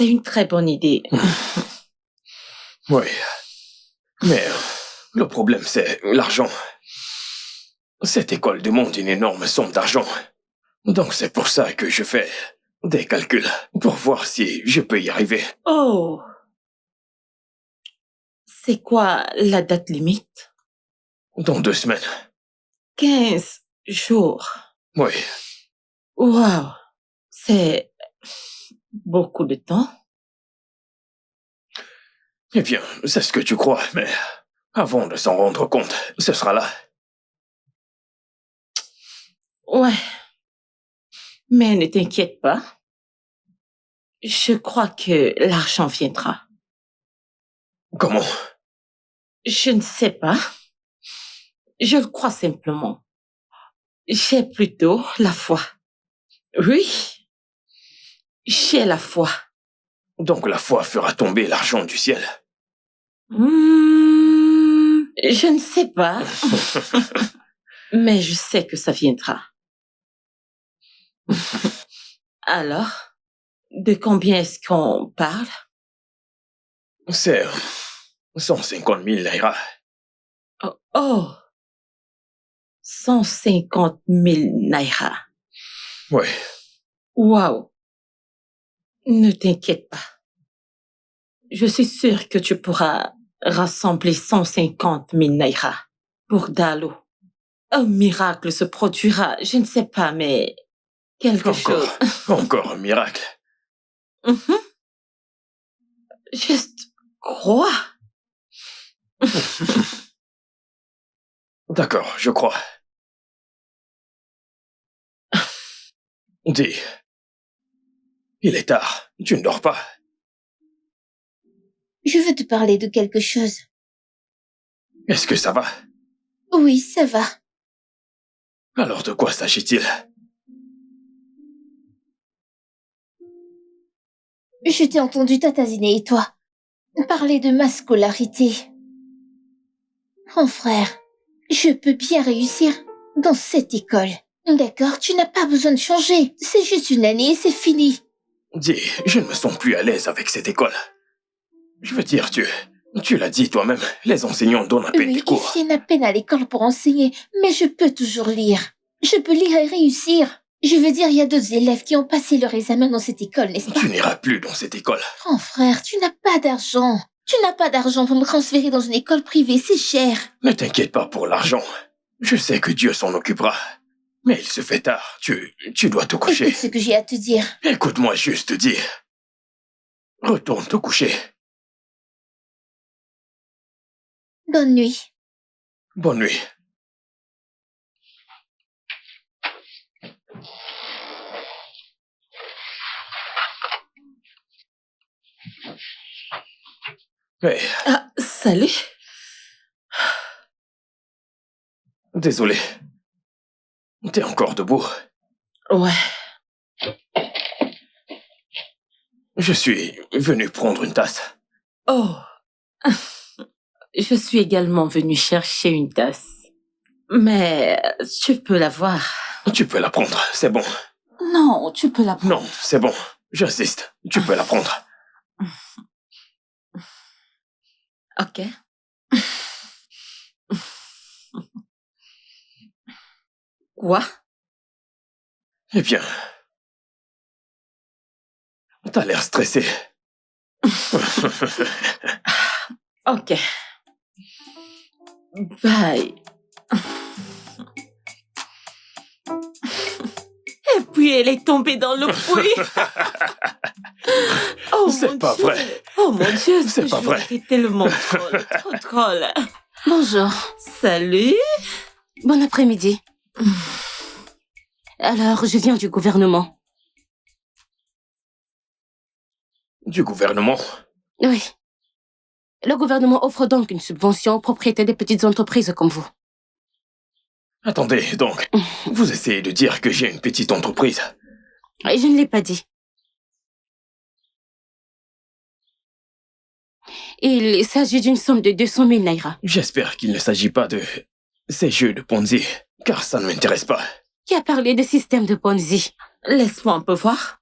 une très bonne idée. ouais. Mais le problème, c'est l'argent. Cette école demande une énorme somme d'argent. Donc c'est pour ça que je fais des calculs pour voir si je peux y arriver. Oh. C'est quoi la date limite? Dans 2 semaines. 15 jours. Oui, Wow. C'est beaucoup de temps. eh bien, c'est ce que tu crois, mais avant de s'en rendre compte, ce sera là. Ouais. Mais ne t'inquiète pas. Je crois que l'argent viendra. Comment? Je ne sais pas. Je le crois simplement. J'ai plutôt la foi. Oui, j'ai la foi. Donc la foi fera tomber l'argent du ciel. Je ne sais pas. Mais je sais que ça viendra. Alors, de combien est-ce qu'on parle? C'est 150 000 naira. Oh, 150 000 naira. Oui. Waouh. Ne t'inquiète pas. Je suis sûre que tu pourras rassembler 150 000 naira pour Dalo. Un miracle se produira, je ne sais pas, mais quelque chose. Encore un miracle. Juste crois. D'accord, je crois. Dis, il est tard, tu ne dors pas. Je veux te parler de quelque chose. Est-ce que ça va? Oui, ça va. Alors de quoi s'agit-il? Je t'ai entendu Tatazine et toi parler de ma scolarité. Mon frère, je peux bien réussir dans cette école. D'accord, tu n'as pas besoin de changer. C'est juste une année et c'est fini. Dis, je ne me sens plus à l'aise avec cette école. Je veux dire, tu l'as dit toi-même, les enseignants donnent à peine Oui, des ils cours. viennent à peine à l'école pour enseigner, mais je peux toujours lire. Je peux lire et réussir. Je veux dire, il y a d'autres élèves qui ont passé leur examen dans cette école, n'est-ce pas? Tu n'iras plus dans cette école. Grand frère, tu n'as pas d'argent. Tu n'as pas d'argent pour me transférer dans une école privée, c'est cher. Ne t'inquiète pas pour l'argent. Je sais que Dieu s'en occupera. Mais il se fait tard, tu dois te coucher. Écoute ce que j'ai à te dire. Écoute-moi juste dire. Retourne te coucher. Bonne nuit. Bonne nuit. Hey, Ah, salut. désolé. T'es encore debout? Ouais. Je suis venu prendre une tasse. Oh. Je suis également venue chercher une tasse. Mais tu peux l'avoir. Tu peux la prendre, c'est bon. Non, tu peux la prendre. Non, c'est bon. J'insiste. Tu peux la prendre. Ok. Quoi? Eh bien... T'as l'air stressé. Ok. Bye. Et puis elle est tombée dans le puits. Oh C'est mon pas Dieu. vrai. Oh mon Dieu, C'est ce pas jour vrai. était tellement drôle, trop drôle. Bonjour. Salut. Bon après-midi. Alors, je viens du gouvernement. Du gouvernement? Oui. Le gouvernement offre donc une subvention aux propriétaires des petites entreprises comme vous. Attendez, donc, vous essayez de dire que j'ai une petite entreprise? Et je ne l'ai pas dit. Il s'agit d'une somme de 200 000 naira. J'espère qu'il ne s'agit pas de ces jeux de Ponzi, car ça ne m'intéresse pas. Qui a parlé de système de Ponzi? Laisse-moi un peu voir.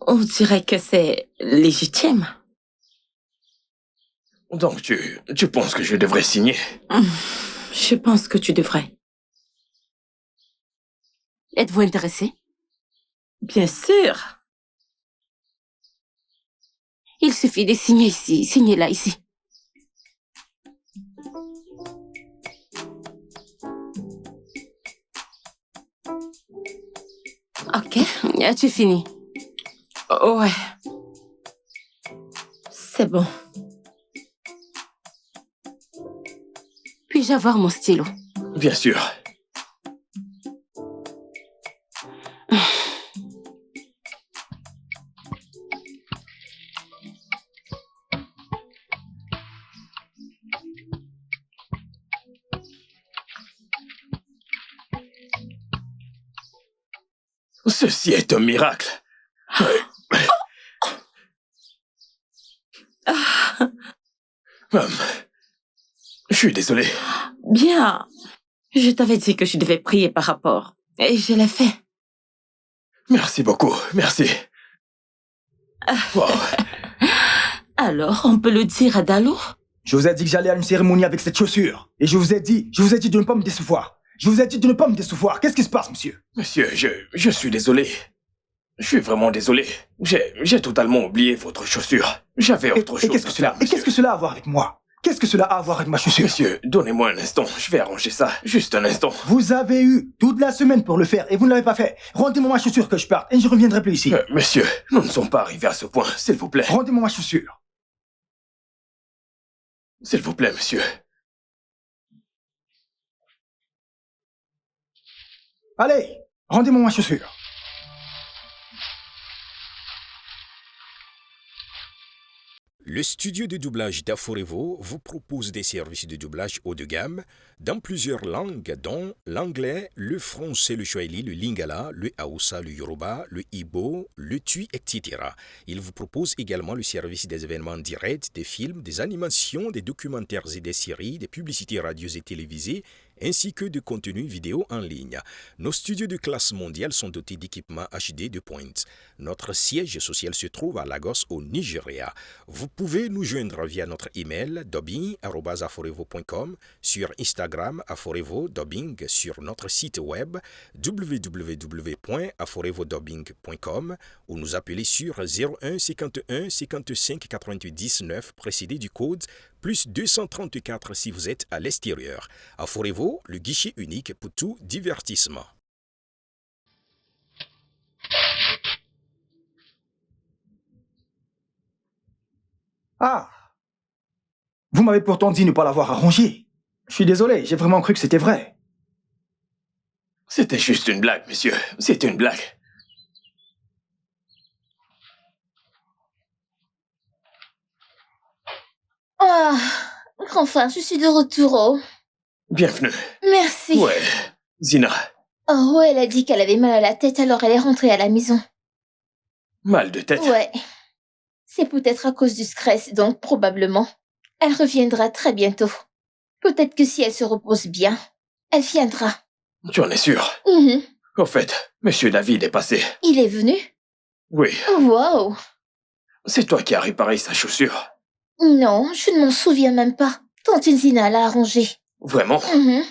On dirait que c'est légitime. Donc tu penses que je devrais signer? Je pense que tu devrais. Êtes-vous intéressé? Bien sûr. Il suffit de signer ici. Signez là, ici. Ok. As-tu fini? Ouais. C'est bon. Puis-je avoir mon stylo? Bien sûr. Ceci est un miracle. Je suis désolé. Bien. Je t'avais dit que je devais prier par rapport. Et je l'ai fait. Merci beaucoup, merci. Wow. Alors, on peut le dire à Dalo? Je vous ai dit que j'allais à une cérémonie avec cette chaussure. Et je vous ai dit de ne pas me décevoir. Je vous ai dit de ne pas me décevoir. Qu'est-ce qui se passe, monsieur? Monsieur, je suis désolé. Je suis vraiment désolé. J'ai totalement oublié votre chaussure. J'avais autre chose qu'est-ce à que cela faire, monsieur. qu'est-ce que cela a à voir avec moi? Qu'est-ce que cela a à voir avec ma chaussure? Monsieur, donnez-moi un instant. Je vais arranger ça. Juste un instant. Vous avez eu toute la semaine pour le faire et vous ne l'avez pas fait. Rendez-moi ma chaussure que je parte et je ne reviendrai plus ici. Monsieur, nous ne sommes pas arrivés à ce point, s'il vous plaît. Rendez-moi ma chaussure. S'il vous plaît, monsieur. Allez, rendez-moi ma chaussure. Le studio de doublage d'Aforevo vous propose des services de doublage haut de gamme dans plusieurs langues, dont l'anglais, le français, le swahili, le lingala, le haoussa, le yoruba, le igbo, le tui, etc. Il vous propose également le service des événements directs, des films, des animations, des documentaires et des séries, des publicités radios et télévisées, ainsi que de contenus vidéo en ligne. Nos studios de classe mondiale sont dotés d'équipements HD de pointe. Notre siège social se trouve à Lagos, au Nigeria. Vous pouvez nous joindre via notre email dubbing@aforevo.com, sur Instagram Aforevo Dubbing, sur notre site web www.aforevodubbing.com ou nous appeler sur 01 51 55 90 9 précédé du code plus 234 si vous êtes à l'extérieur. Aforevo, le guichet unique pour tout divertissement. Ah. Vous m'avez pourtant dit ne pas l'avoir arrangé. Je suis désolé, j'ai vraiment cru que c'était vrai. C'était juste une blague, monsieur. C'était une blague. Ah, enfin, je suis de retour. Oh. Bienvenue. Merci. Ouais, Zina. Oh, elle a dit qu'elle avait mal à la tête, alors elle est rentrée à la maison. Mal de tête. Ouais. C'est peut-être à cause du stress, donc probablement. Elle reviendra très bientôt. Peut-être que si elle se repose bien, elle viendra. Tu en es sûr? Mhm. Au fait, monsieur David est passé. Il est venu? Oui. Wow. C'est toi qui as réparé sa chaussure. Non, je ne m'en souviens même pas. Tante Zina l'a arrangé. Vraiment? Mhm.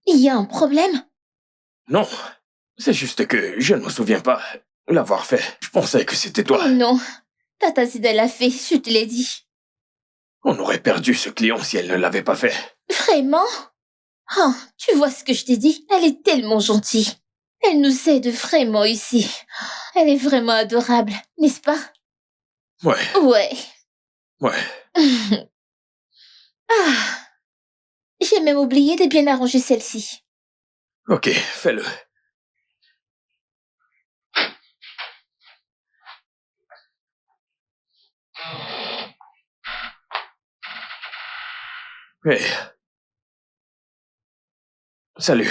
Il y a un problème? Non. C'est juste que je ne me souviens pas l'avoir fait. Je pensais que c'était toi. Oh non. Tata Zina l'a fait, je te l'ai dit. On aurait perdu ce client si elle ne l'avait pas fait. Vraiment? Oh, tu vois ce que je t'ai dit? Elle est tellement gentille. Elle nous aide vraiment ici. Elle est vraiment adorable, n'est-ce pas? Ouais, Ouais. ouais. Ah. J'ai même oublié de bien arranger celle-ci. Ok, fais-le. Hey. Salut.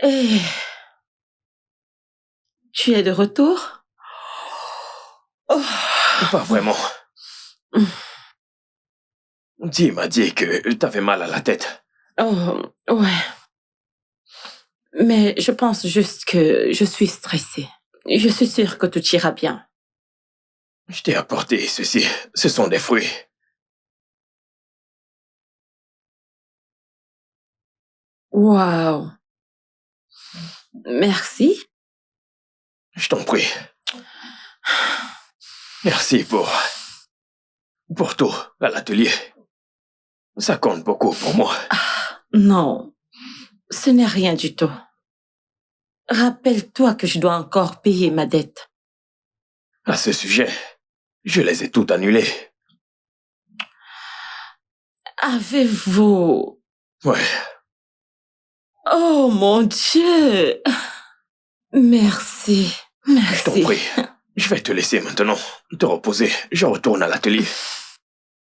Et... Tu es de retour? Oh. Pas vraiment. Di m'a dit que t'avais mal à la tête. Oh, ouais. Mais je pense juste que je suis stressée. Je suis sûre que tout ira bien. Je t'ai apporté ceci. Ce sont des fruits. Waouh. Merci. Je t'en prie. Merci pour tout à l'atelier. Ça compte beaucoup pour moi. Non, ce n'est rien du tout. Rappelle-toi que je dois encore payer ma dette. À ce sujet, je les ai toutes annulées. Avez-vous... Ouais. Oh mon Dieu! Merci, Je t'en merci. prie. Je vais te laisser maintenant te reposer. Je retourne à l'atelier.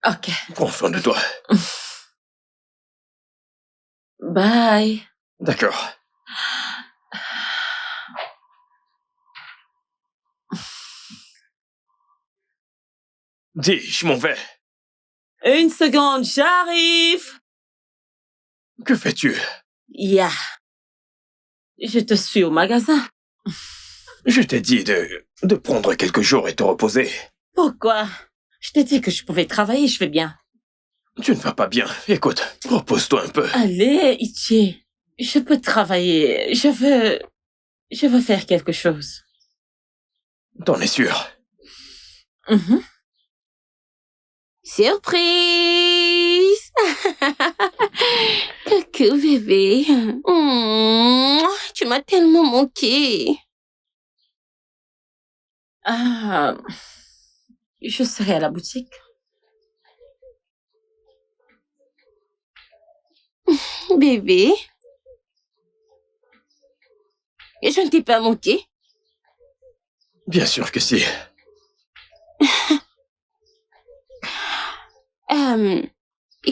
Ok, Prends soin de toi. bye. D'accord. Dis, je m'en vais. Une seconde, j'arrive. Que fais-tu? Ya. Je te suis au magasin. Je t'ai dit de prendre quelques jours et te reposer. Pourquoi? Je t'ai dit que je pouvais travailler, je vais bien. Tu ne vas pas bien. Écoute, repose-toi un peu. Allez, Ichi. Je peux travailler. Je veux faire quelque chose. T'en es sûr? Mhm. Surprise! Coucou bébé. Tu m'as tellement manqué. Ah, je serai à la boutique. Bébé. Je ne t'ai pas manqué. Bien sûr que si.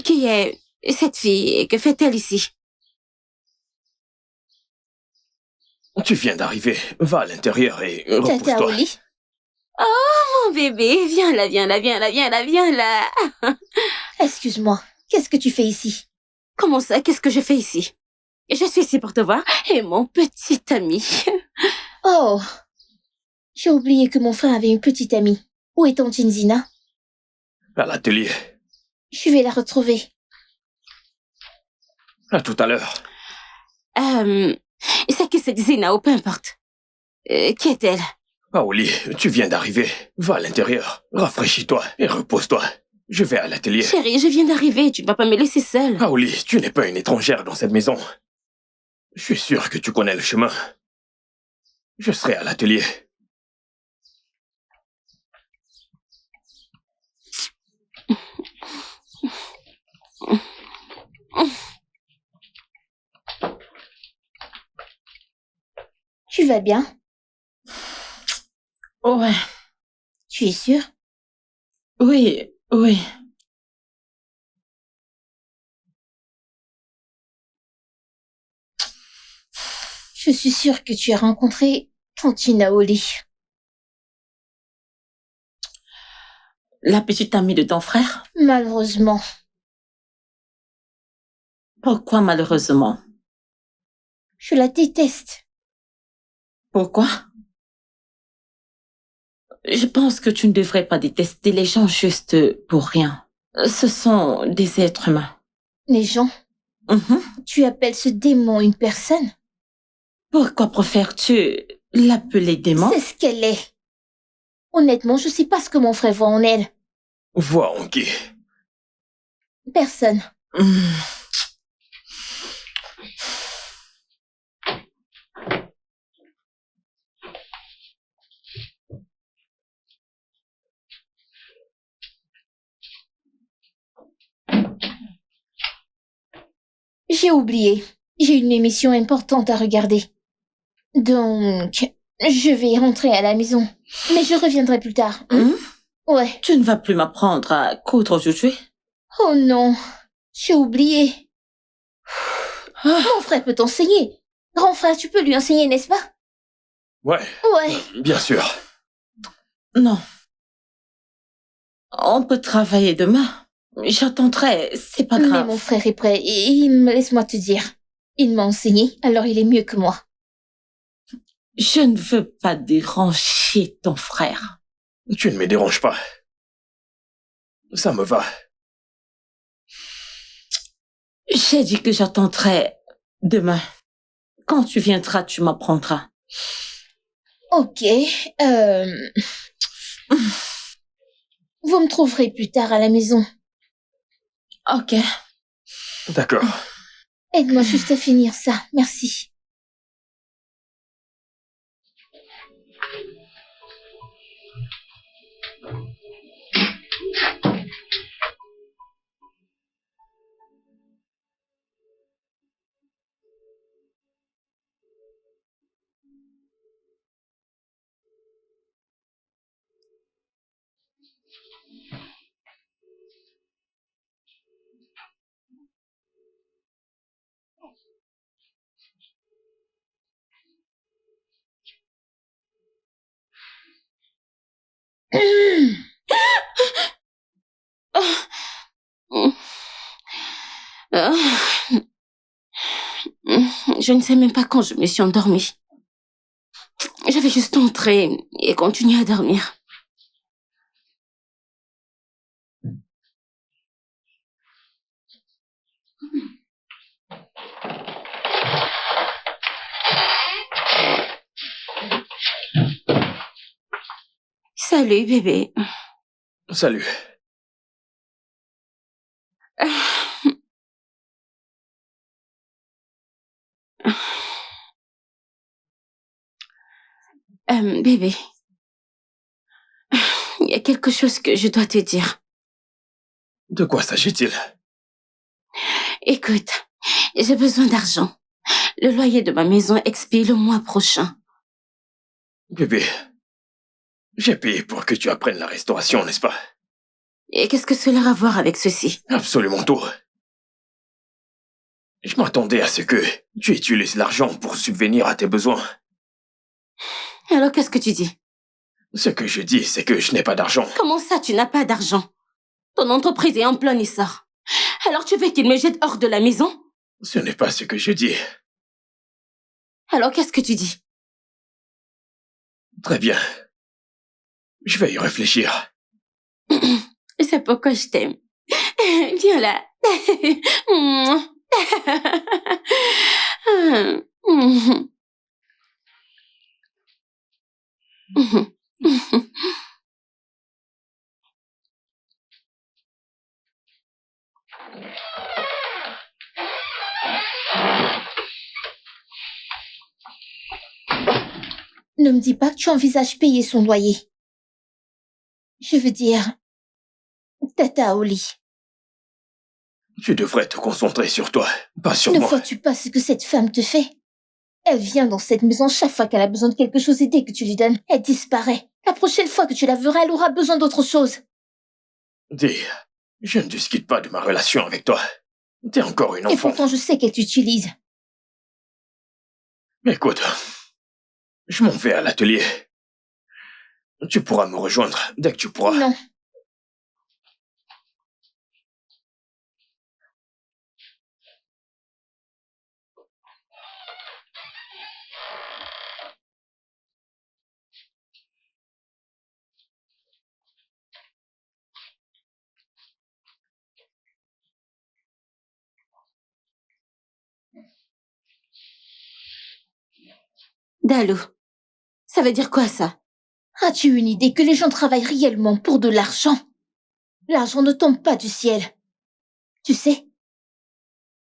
Qui est cette fille? Que fait-elle ici? Tu viens d'arriver. Va à l'intérieur et Tata repose-toi. Oli? Oh bébé, viens là, viens là, viens là, viens là, viens là. Excuse-moi, qu'est-ce que tu fais ici? Comment ça? Qu'est-ce que je fais ici? Je suis ici pour te voir et mon petit ami. Oh, j'ai oublié que mon frère avait une petite amie. Où est Tantine Zina? À l'atelier. Je vais la retrouver. À tout à l'heure. C'est que c'est Zina ou peu importe. Qui est-elle? Aoli, tu viens d'arriver. Va à l'intérieur. Rafraîchis-toi et repose-toi. Je vais à l'atelier. Chérie, je viens d'arriver, tu ne vas pas me laisser seule. Aoli, tu n'es pas une étrangère dans cette maison. Je suis sûr que tu connais le chemin. Je serai à l'atelier. Tu vas bien? Ouais. Tu es sûr? Oui, oui. Je suis sûre que tu as rencontré Tantine Oli. La petite amie de ton frère? Malheureusement. Pourquoi malheureusement? Je la déteste. Pourquoi? Je pense que tu ne devrais pas détester les gens juste pour rien. Ce sont des êtres humains. Les gens, Mhm. tu appelles ce démon une personne? Pourquoi préfères-tu l'appeler démon? C'est ce qu'elle est. Honnêtement, je sais pas ce que mon frère voit en elle. Vois en qui. Personne. Hmm. J'ai oublié. J'ai une émission importante à regarder. Donc, je vais rentrer à la maison. Mais je reviendrai plus tard. Hmm? Ouais. Tu ne vas plus m'apprendre à coudre aujourd'hui? Oh non. J'ai oublié. Ah. Mon frère peut t'enseigner. Grand frère, tu peux lui enseigner, n'est-ce pas? Ouais, Ouais. bien sûr. Non. On peut travailler demain. J'attendrai, c'est pas Mais grave. mon frère est prêt. Laisse-moi te dire. Il m'a enseigné, alors il est mieux que moi. Je ne veux pas déranger ton frère. Tu ne me déranges pas. Ça me va. J'ai dit que j'attendrai demain. Quand tu viendras, tu m'apprendras. Ok. Vous me trouverez plus tard à la maison. Ok. D'accord. Aide-moi juste à finir ça. Merci. Je ne sais même pas quand je me suis endormie. J'avais juste entré et continué à dormir. Salut, bébé. Salut. Bébé, il y a quelque chose que je dois te dire. De quoi s'agit-il? Écoute, j'ai besoin d'argent. Le loyer de ma maison expire le mois prochain. Bébé, j'ai payé pour que tu apprennes la restauration, n'est-ce pas? Et qu'est-ce que cela a à voir avec ceci? Absolument tout. Je m'attendais à ce que tu utilises l'argent pour subvenir à tes besoins. Alors qu'est-ce que tu dis? Ce que je dis, c'est que je n'ai pas d'argent. Comment ça, tu n'as pas d'argent? Ton entreprise est en plein essor. Alors tu veux qu'il me jette hors de la maison? Ce n'est pas ce que je dis. Alors qu'est-ce que tu dis? Très bien. Je vais y réfléchir. C'est pourquoi je t'aime. Viens là. Ne me dis pas que tu envisages payer son loyer. Je veux dire, Tata au lit. Tu devrais te concentrer sur toi, pas sur Ne moi. vois-tu pas ce que cette femme te fait? Elle vient dans cette maison chaque fois qu'elle a besoin de quelque chose et dès que tu lui donnes, elle disparaît. La prochaine fois que tu la verras, elle aura besoin d'autre chose. Dis, je ne discute pas de ma relation avec toi. T'es encore une Et enfant. pourtant, je sais qu'elle t'utilise. Écoute, je m'en vais à l'atelier. Tu pourras me rejoindre dès que tu pourras. Non. Dalou, ça veut dire quoi ça? As-tu une idée que les gens travaillent réellement pour de l'argent? L'argent ne tombe pas du ciel. Tu sais,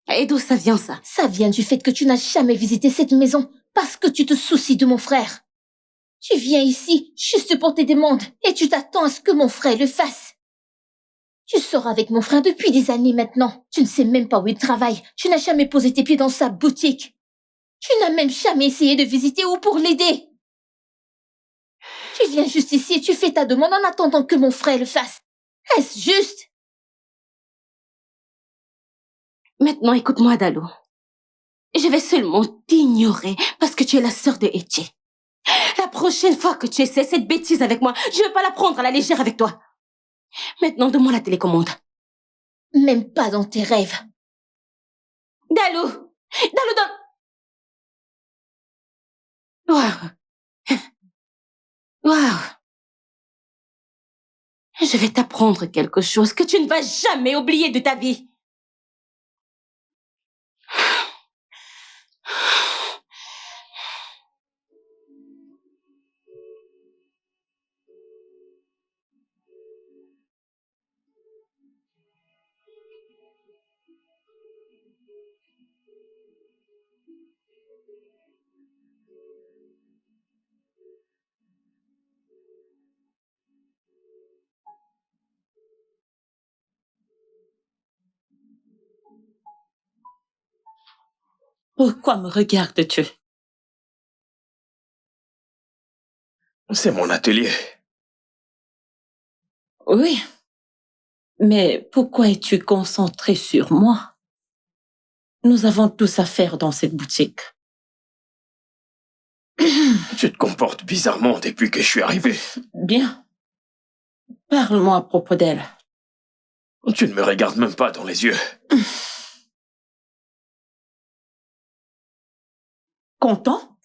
Et d'où ça vient ça? ça vient du fait que tu n'as jamais visité cette maison parce que tu te soucies de mon frère. Tu viens ici juste pour tes demandes et tu t'attends à ce que mon frère le fasse. Tu sors avec mon frère depuis des années maintenant. Tu ne sais même pas où il travaille. Tu n'as jamais posé tes pieds dans sa boutique. Tu n'as même jamais essayé de visiter ou pour l'aider. Tu viens juste ici et tu fais ta demande en attendant que mon frère le fasse. Est-ce juste? Maintenant, écoute-moi, Dalou. Je vais seulement t'ignorer parce que tu es la sœur de Etienne. La prochaine fois que tu essaies cette bêtise avec moi, je ne vais pas la prendre à la légère avec toi. Maintenant, donne-moi la télécommande. Même pas dans tes rêves. Dalou! Dalou, donne... Waouh! Waouh! Je vais t'apprendre quelque chose que tu ne vas jamais oublier de ta vie. Pourquoi me regardes-tu? C'est mon atelier. Oui. Mais pourquoi es-tu concentré sur moi? Nous avons tous à faire dans cette boutique. Tu te comportes bizarrement depuis que je suis arrivé. Bien. Parle-moi à propos d'elle. Tu ne me regardes même pas dans les yeux. Content?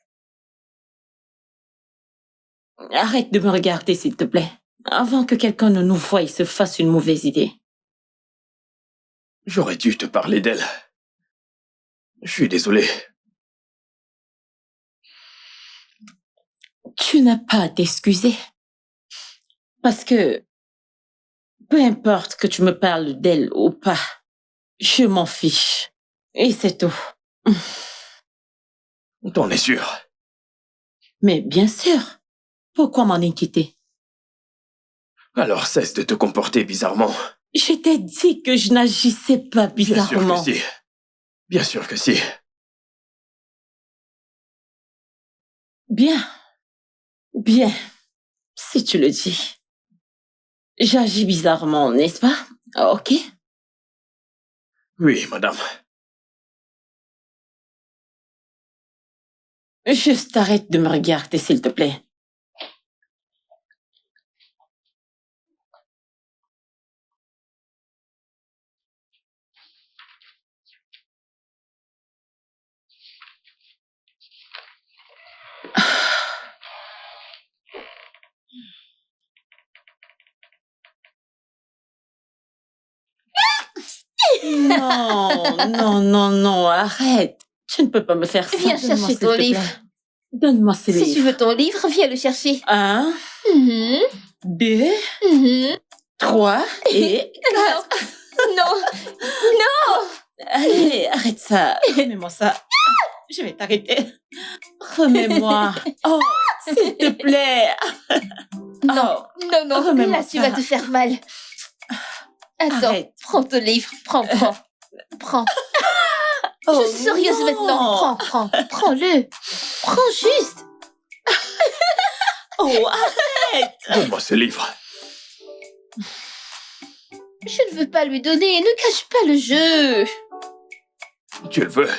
Arrête de me regarder, s'il te plaît, avant que quelqu'un ne nous voie et se fasse une mauvaise idée. J'aurais dû te parler d'elle. Je suis désolé. Tu n'as pas à t'excuser. Parce que, peu importe que tu me parles d'elle ou pas, je m'en fiche. Et c'est tout. T'en es sûr? Mais bien sûr. Pourquoi m'en inquiéter? Alors cesse de te comporter bizarrement. Je t'ai dit que je n'agissais pas bizarrement. Bien sûr que si. Bien sûr que si. Bien. Bien. Si tu le dis. J'agis bizarrement, n'est-ce pas? Ok. Oui, madame. Juste arrête de me regarder, s'il te plaît. Non, non, non, non, arrête. Tu ne peux pas me faire ça. Viens Donne-moi, chercher s'il ton te plaît. livre. Donne-moi ces Si tu livres. veux ton livre, viens le chercher. 1, Mhm, 2, mhm. 3 et... Non, non. Allez, arrête ça. Remets-moi ça. Je vais t'arrêter. Remets-moi. Oh, s'il te plaît. Non, Oh, non, non, remets-moi là tu ça. vas te faire mal. Attends, Arrête. prends ton livre, prends. Oh, Je suis sérieuse non. maintenant, prends-le. Prends juste. Oh, arrête. Donne-moi ce livre. Je ne veux pas lui donner, ne cache pas le jeu. Tu le veux?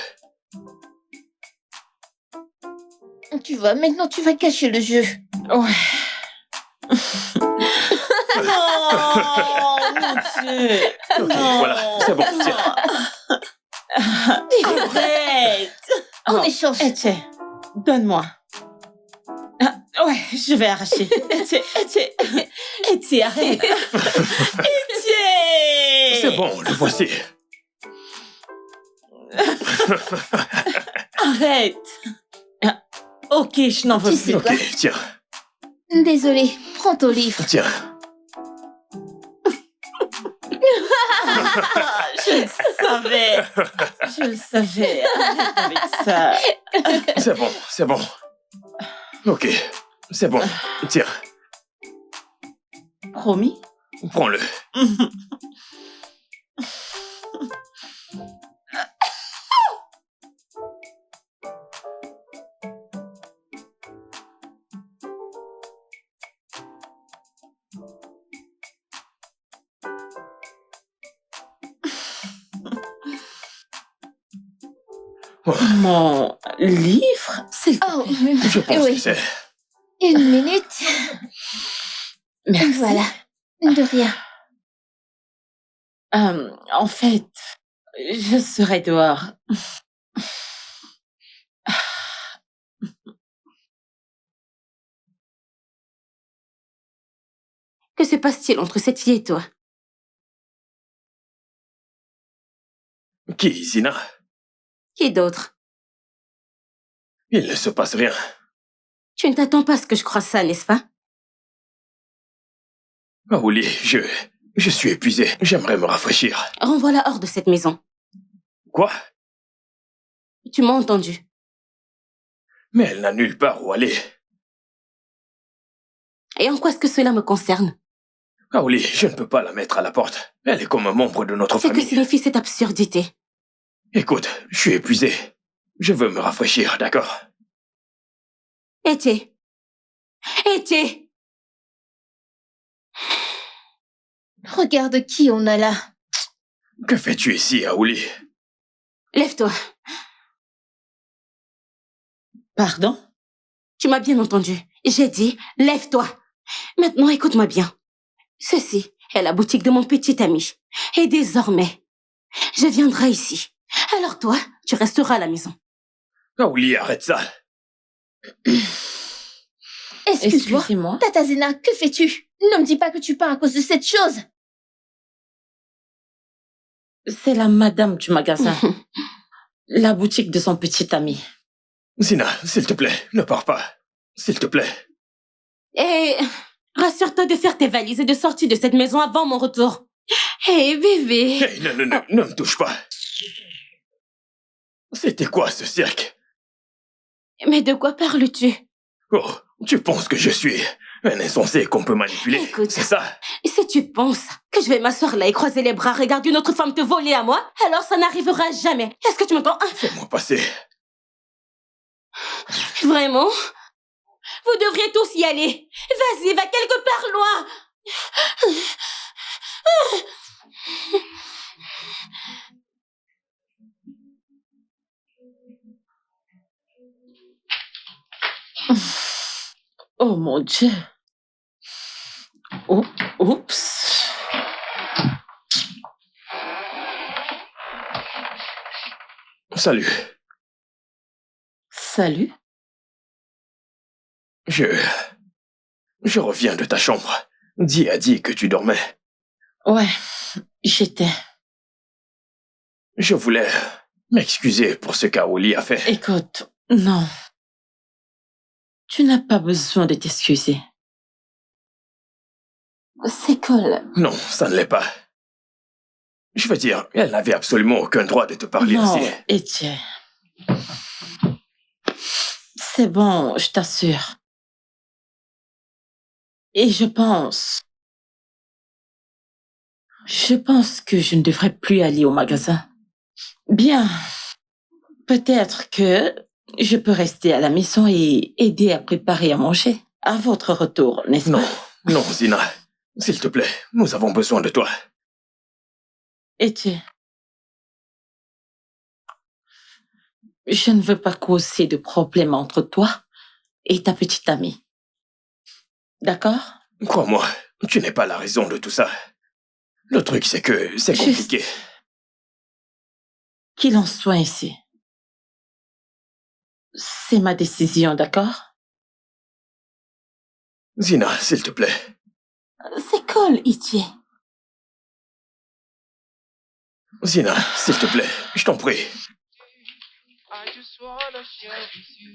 Tu vois, maintenant tu vas cacher le jeu. Ouais. Non, mon Dieu. Ok, Non. voilà, c'est bon, tiens. Arrête. En Oh, échange. Etienne, donne-moi. Ah, ouais, je vais arracher. Etienne, arrête. Etienne. C'est bon, le voici. Arrête. Ah, ok, je n'en veux Tu plus. sais Ok, quoi? tiens, Désolée, prends ton livre. tiens. Ah, je le savais. Je le savais. Arrête avec ça. C'est bon. Ok, c'est bon. Tiens, Promis? prends-le. Mon livre? C'est... Oh, Je pense oui. que c'est... Une minute. Merci. Voilà. De rien. En fait, je serai dehors. Que se passe-t-il entre cette fille et toi? Qui, Zina? Qui d'autre? Il ne se passe rien. Tu ne t'attends pas à ce que je croie ça, n'est-ce pas? Raouli, je suis épuisé. J'aimerais me rafraîchir. Renvoie-la hors de cette maison. Quoi? Tu m'as entendu. Mais elle n'a nulle part où aller. Et en quoi est-ce que cela me concerne? Raouli, je ne peux pas la mettre à la porte. Elle est comme un membre de notre C'est que famille. signifie cette absurdité. Écoute, je suis épuisé. Je veux me rafraîchir, d'accord? Etienne. Etienne. Regarde qui on a là. Que fais-tu ici, Raouli? Lève-toi. Pardon? Tu m'as bien entendu. J'ai dit, lève-toi. Maintenant, écoute-moi bien. Ceci est la boutique de mon petit ami. Et désormais, je viendrai ici. Alors toi, tu resteras à la maison. Kaoli, arrête ça. Excuse-moi. Excusez-moi. Tata Zena, que fais-tu? Ne me dis pas que tu pars à cause de cette chose. C'est la madame du magasin. La boutique de son petit ami. Zina, s'il te plaît, ne pars pas. S'il te plaît. Et rassure-toi de faire tes valises et de sortir de cette maison avant mon retour. Hé, bébé. Hey, non, ne me touche pas. C'était quoi ce cirque? Mais de quoi parles-tu? Oh, tu penses que je suis un insensé qu'on peut manipuler? Écoute. C'est ça? Si tu penses que je vais m'asseoir là et croiser les bras, regarder une autre femme te voler à moi, alors ça n'arrivera jamais. Est-ce que tu m'entends? Fais-moi passer. Vraiment? Vous devriez tous y aller. Vas-y, va quelque part loin. Oh mon Dieu. Oh, oups. Salut. Salut. Je reviens de ta chambre. Di a dit que tu dormais. Ouais, j'étais. Je voulais m'excuser pour ce qu'Aoli a fait. Écoute, non. Tu n'as pas besoin de t'excuser. C'est cool. Non, ça ne l'est pas. Je veux dire, elle n'avait absolument aucun droit de te parler Non, ainsi. Etienne. C'est bon, je t'assure. Et je pense que je ne devrais plus aller au magasin. Bien, peut-être que je peux rester à la maison et aider à préparer à manger. À votre retour, n'est-ce Non, pas? non, Zina. S'il te plaît, nous avons besoin de toi. Etienne. Je ne veux pas causer de problème entre toi et ta petite amie. D'accord? Crois-moi, tu n'es pas la raison de tout ça. Le truc, c'est que c'est compliqué. Qu'il en soit ainsi. C'est ma décision, d'accord? Zina, s'il te plaît. C'est cool, Itier. Zina, s'il te plaît, je t'en prie. I just wanna share with you.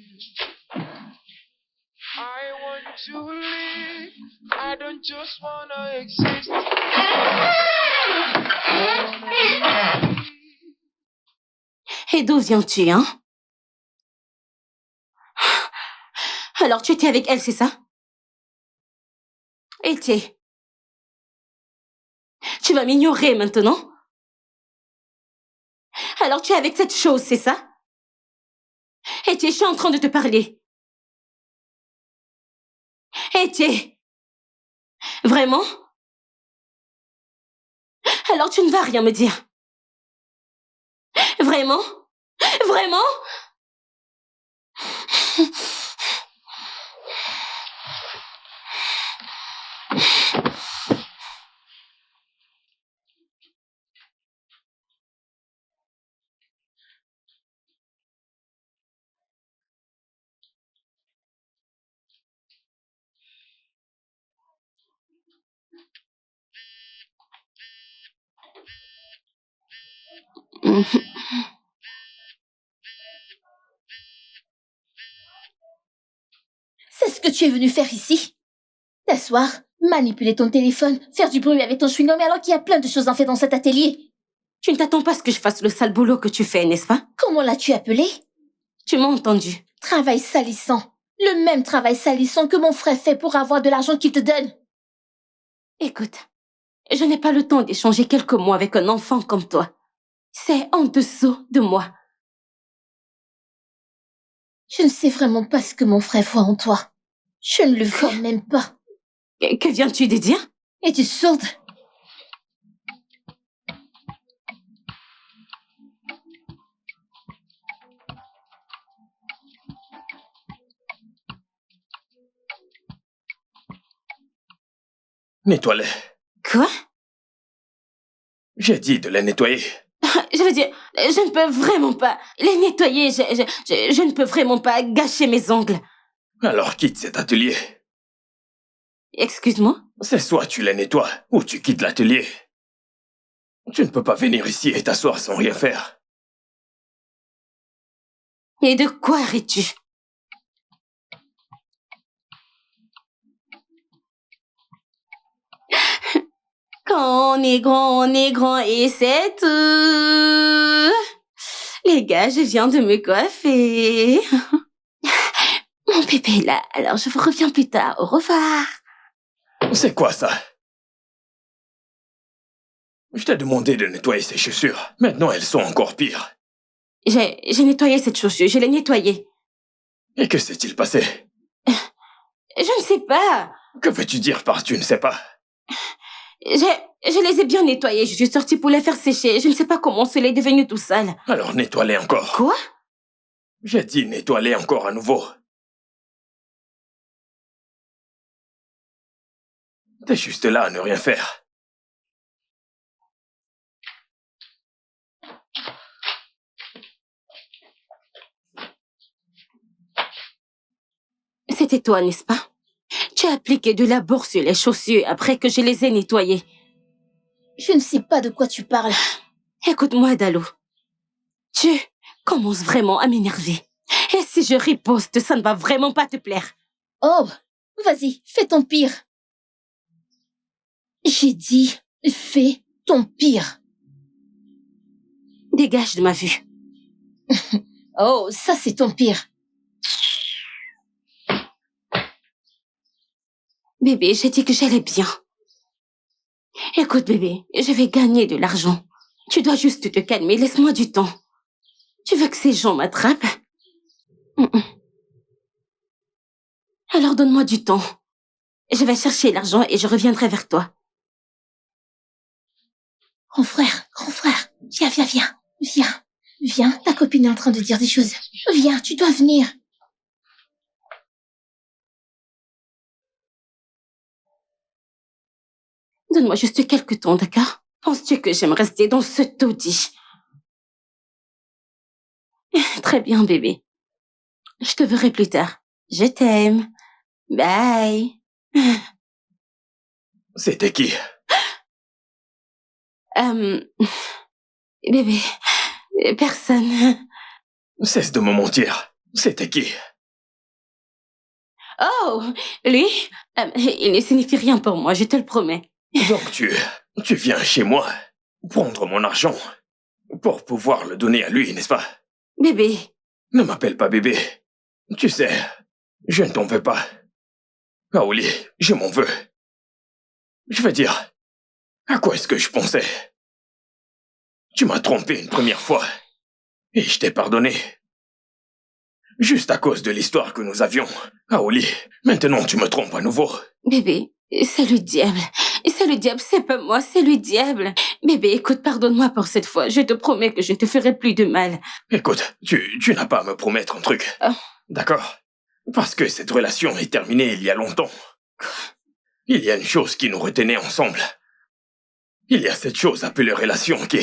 I want to live. I don't just wanna exist. Et d'où viens-tu, hein? Alors, tu étais avec elle, c'est ça? Étienne. Tu vas m'ignorer maintenant? Alors, tu es avec cette chose, c'est ça? Étienne, je suis en train de te parler. Étienne. Vraiment? Alors, tu ne vas rien me dire. Vraiment? Vraiment? C'est ce que tu es venu faire ici? T'asseoir, manipuler ton téléphone, faire du bruit avec ton chewing-gum alors qu'il y a plein de choses à faire dans cet atelier. Tu ne t'attends pas à ce que je fasse le sale boulot que tu fais, n'est-ce pas? Comment l'as-tu appelé? Tu m'as entendu. Travail salissant. Le même travail salissant que mon frère fait pour avoir de l'argent qu'il te donne. Écoute, je n'ai pas le temps d'échanger quelques mots avec un enfant comme toi. C'est en dessous de moi. Je ne sais vraiment pas ce que mon frère voit en toi. Je ne le vois même pas. Que viens-tu de dire? Es-tu sourde? Nettoie-les. Quoi? J'ai dit de les nettoyer. Je veux dire, je ne peux vraiment pas les nettoyer. Je ne peux vraiment pas gâcher mes ongles. Alors quitte cet atelier. Excuse-moi? C'est soit tu les nettoies, ou tu quittes l'atelier. Tu ne peux pas venir ici et t'asseoir sans rien faire. Et de quoi ris-tu? Quand on est grand et c'est tout. Les gars, je viens de me coiffer. Mon bébé est là, alors je vous reviens plus tard. Au revoir. C'est quoi ça? Je t'ai demandé de nettoyer ces chaussures. Maintenant, elles sont encore pires. J'ai nettoyé cette chaussure, je l'ai nettoyée. Et que s'est-il passé? Je ne sais pas. Que veux-tu dire par tu ne sais pas? Je les ai bien nettoyés, je suis sortie pour les faire sécher. Je ne sais pas comment cela est devenu tout sale. Alors nettoie-les encore. Quoi? J'ai dit nettoie-les encore à nouveau. T'es juste là à ne rien faire. C'était toi, n'est-ce pas? Tu as appliqué de la bourre sur les chaussures après que je les ai nettoyées. Je ne sais pas de quoi tu parles. Écoute-moi, Dalou. Tu commences vraiment à m'énerver. Et si je riposte, ça ne va vraiment pas te plaire. Oh, vas-y, fais ton pire. J'ai dit, fais ton pire. Dégage de ma vue. Oh, ça c'est ton pire. Bébé, j'ai dit que j'allais bien. Écoute, bébé, je vais gagner de l'argent. Tu dois juste te calmer, laisse-moi du temps. Tu veux que ces gens m'attrapent? Alors donne-moi du temps. Je vais chercher l'argent et je reviendrai vers toi. Grand frère, viens, ta copine est en train de dire des choses. Viens, tu dois venir. Donne-moi juste quelques temps, d'accord? Penses-tu que j'aime rester dans ce taudis? Très bien, bébé. Je te verrai plus tard. Je t'aime. Bye. C'était qui? Bébé, personne. Cesse de me mentir. C'était qui? Oh, lui, il ne signifie rien pour moi, je te le promets. Donc tu viens chez moi prendre mon argent pour pouvoir le donner à lui, n'est-ce pas? Bébé. Ne m'appelle pas bébé. Tu sais, je ne t'en veux pas. Aouli, je m'en veux. Je veux dire, à quoi est-ce que je pensais? Tu m'as trompé une première fois et je t'ai pardonné. Juste à cause de l'histoire que nous avions. Aouli, maintenant tu me trompes à nouveau. Bébé, c'est le diable. C'est le diable, c'est pas moi, c'est le diable. Bébé, écoute, pardonne-moi pour cette fois. Je te promets que je te ferai plus de mal. Écoute, tu n'as pas à me promettre un truc. Oh. D'accord? Parce que cette relation est terminée il y a longtemps. Quoi? Il y a une chose qui nous retenait ensemble. Il y a cette chose appelée relation qui...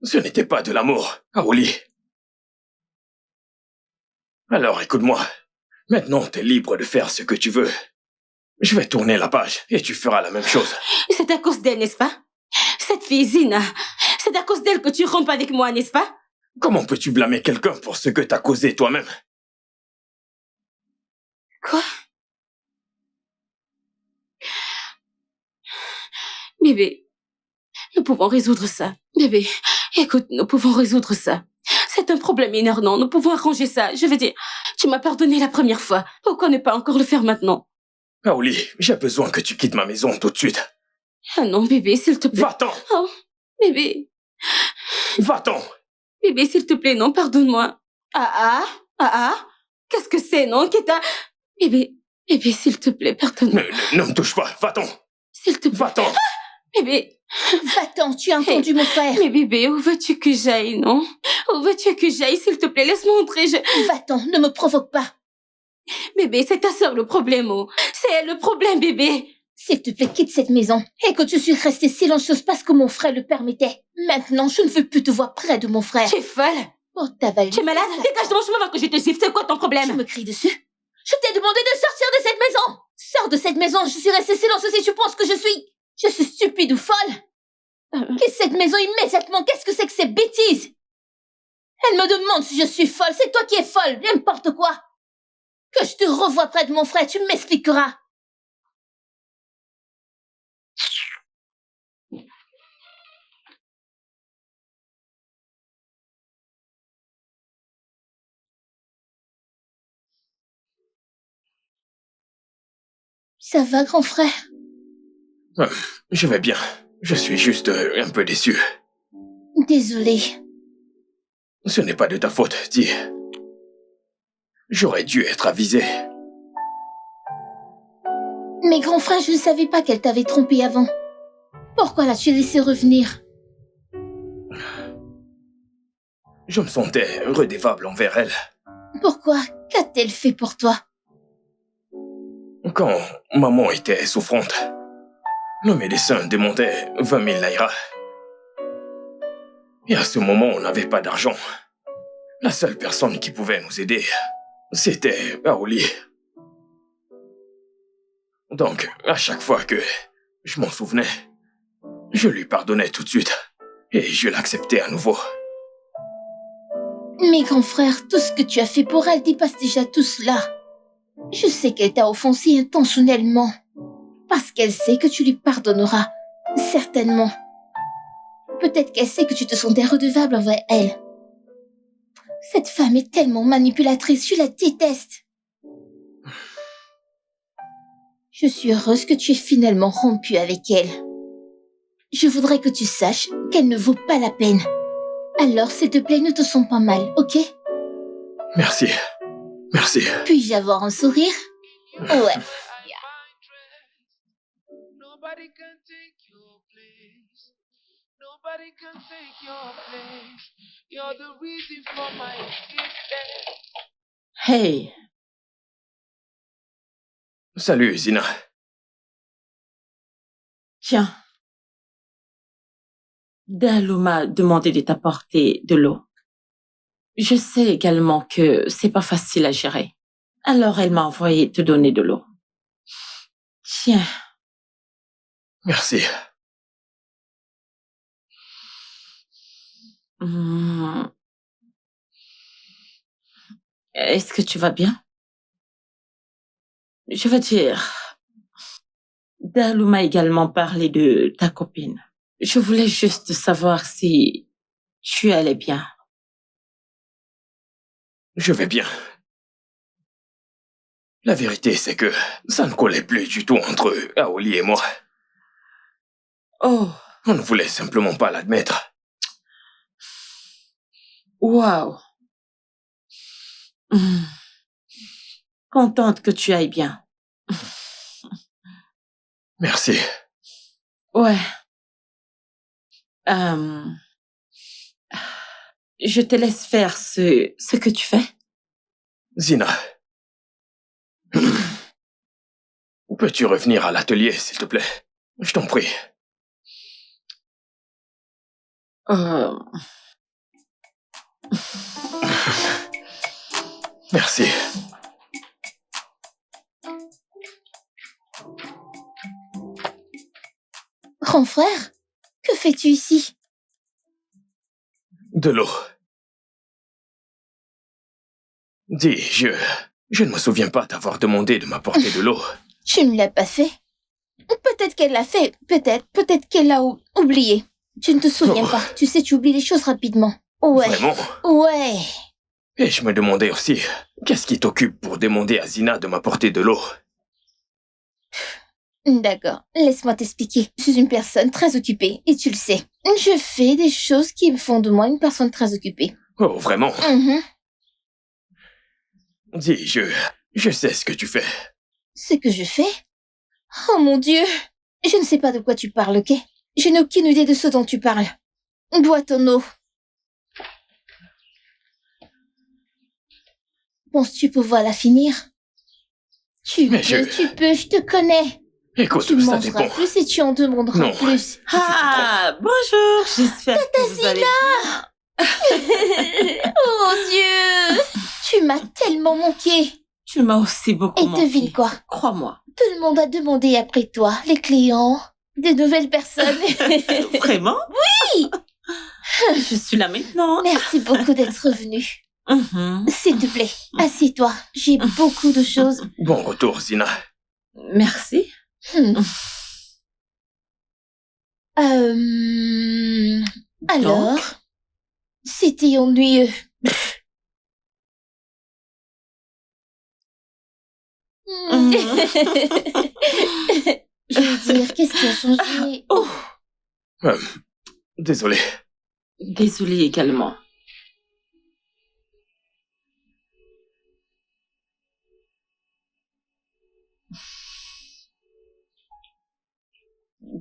Ce n'était pas de l'amour, Aouli. Alors écoute-moi. Maintenant, t'es libre de faire ce que tu veux. Je vais tourner la page et tu feras la même chose. C'est à cause d'elle, n'est-ce pas? Cette fille, Zina, c'est à cause d'elle que tu rompes avec moi, n'est-ce pas? Comment peux-tu blâmer quelqu'un pour ce que t'as causé toi-même? Quoi? Bébé, nous pouvons résoudre ça. Bébé, écoute, nous pouvons résoudre ça. C'est un problème mineur, non? Nous pouvons arranger ça. Je veux dire, tu m'as pardonné la première fois. Pourquoi ne pas encore le faire maintenant? Aouli, j'ai besoin que tu quittes ma maison tout de suite. Ah non, bébé, s'il te plaît. Va-t'en! Oh, bébé. Va-t'en! Bébé, s'il te plaît, non, pardonne-moi. Qu'est-ce que c'est, non, Keta? Bébé, s'il te plaît, pardonne-moi. Ne me touche pas, va-t'en! S'il te plaît. Va-t'en! Bébé. Va-t'en, tu as entendu mon frère. Mais bébé, où veux-tu que j'aille, non? Où veux-tu que j'aille, s'il te plaît, laisse-moi entrer, Va-t'en, ne me provoque pas. Bébé, c'est ta sœur le problème, oh. C'est elle le problème, bébé. S'il te plaît, quitte cette maison. Écoute, je suis restée silencieuse parce que mon frère le permettait. Maintenant, je ne veux plus te voir près de mon frère. Tu es folle? Oh, ta valise. Tu es malade? Dégage de mon chemin avant que je te gifle. C'est quoi ton problème? Tu me cries dessus? Je t'ai demandé de sortir de cette maison! Sors de cette maison, je suis restée silencieuse et tu penses que je suis stupide ou folle? Quitte cette maison immédiatement, qu'est-ce que c'est que ces bêtises? Elle me demande si je suis folle, c'est toi qui es folle, n'importe quoi! Que je te revoie près de mon frère, tu m'expliqueras! Ça va, grand frère? Je vais bien. Je suis juste un peu déçu. Désolée. Ce n'est pas de ta faute, dis. J'aurais dû être avisé. Mais grand frère, je ne savais pas qu'elle t'avait trompé avant. Pourquoi l'as-tu laissé revenir? Je me sentais redevable envers elle. Pourquoi? Qu'a-t-elle fait pour toi? Quand maman était souffrante, le médecin demandait 20 000 naira. Et à ce moment, on n'avait pas d'argent. La seule personne qui pouvait nous aider, c'était Aoli. Donc, à chaque fois que je m'en souvenais, je lui pardonnais tout de suite et je l'acceptais à nouveau. Mais grand frère, tout ce que tu as fait pour elle dépasse déjà tout cela. Je sais qu'elle t'a offensé intentionnellement. Parce qu'elle sait que tu lui pardonneras. Certainement. Peut-être qu'elle sait que tu te sentais redevable envers elle. Cette femme est tellement manipulatrice, je la déteste. Je suis heureuse que tu aies finalement rompu avec elle. Je voudrais que tu saches qu'elle ne vaut pas la peine. Alors, s'il te plaît, ne te sens pas mal, ok? Merci. Merci. Puis-je avoir un sourire? Ouais. Nobody can take your place. Nobody can take your place. You're the reason for my existence. Hey, Salut, Zina. tiens. Dalou m'a demandé de t'apporter de l'eau. Je sais également que c'est pas facile à gérer. Alors elle m'a envoyé te donner de l'eau. Tiens. Merci. Est-ce que tu vas bien? Je veux dire, Dalou m'a également parlé de ta copine. Je voulais juste savoir si tu allais bien. Je vais bien. La vérité, c'est que ça ne collait plus du tout entre Aoli et moi. Oh, On ne voulait simplement pas l'admettre. waouh. Contente que tu ailles bien. Merci. Ouais. Je te laisse faire ce que tu fais. Zina. Peux-tu revenir à l'atelier, s'il te plaît? Je t'en prie. Merci. Grand frère, que fais-tu ici? De l'eau. Dis, je ne me souviens pas t'avoir demandé de m'apporter de l'eau. Tu ne l'as pas fait? Peut-être qu'elle l'a fait, peut-être qu'elle l'a oublié. Tu ne te souviens pas, tu sais, tu oublies les choses rapidement. Ouais. Vraiment? Ouais. Et je me demandais aussi, qu'est-ce qui t'occupe pour demander à Zina de m'apporter de l'eau? D'accord, laisse-moi t'expliquer. Je suis une personne très occupée, et tu le sais. Je fais des choses qui me font de moi une personne très occupée. Oh, vraiment? Mhm. Dis, je sais ce que tu fais. Ce que je fais? Oh mon Dieu! Je ne sais pas de quoi tu parles, ok? Je n'ai aucune idée de ce dont tu parles. Bois ton eau. Penses-tu pouvoir la finir? Tu peux, je te connais. Écoute, Tu ça mangeras dépend. plus et tu en demanderas Non. plus. Ah, bonjour, j'espère que vous allez bien. Oh Dieu! Tu m'as tellement manqué. Tu m'as aussi beaucoup Et manqué. devine quoi? Crois-moi. Tout le monde a demandé après toi. Les clients, des nouvelles personnes. Vraiment? Oui! Je suis là maintenant. Merci beaucoup d'être venu. Mhm. S'il te plaît, assieds-toi. J'ai beaucoup de choses. Bon retour, Zina. Merci. Hmm. Alors, c'était ennuyeux. Mhm. Je veux dire, qu'est-ce qui a changé? Oh, Désolé. désolée également.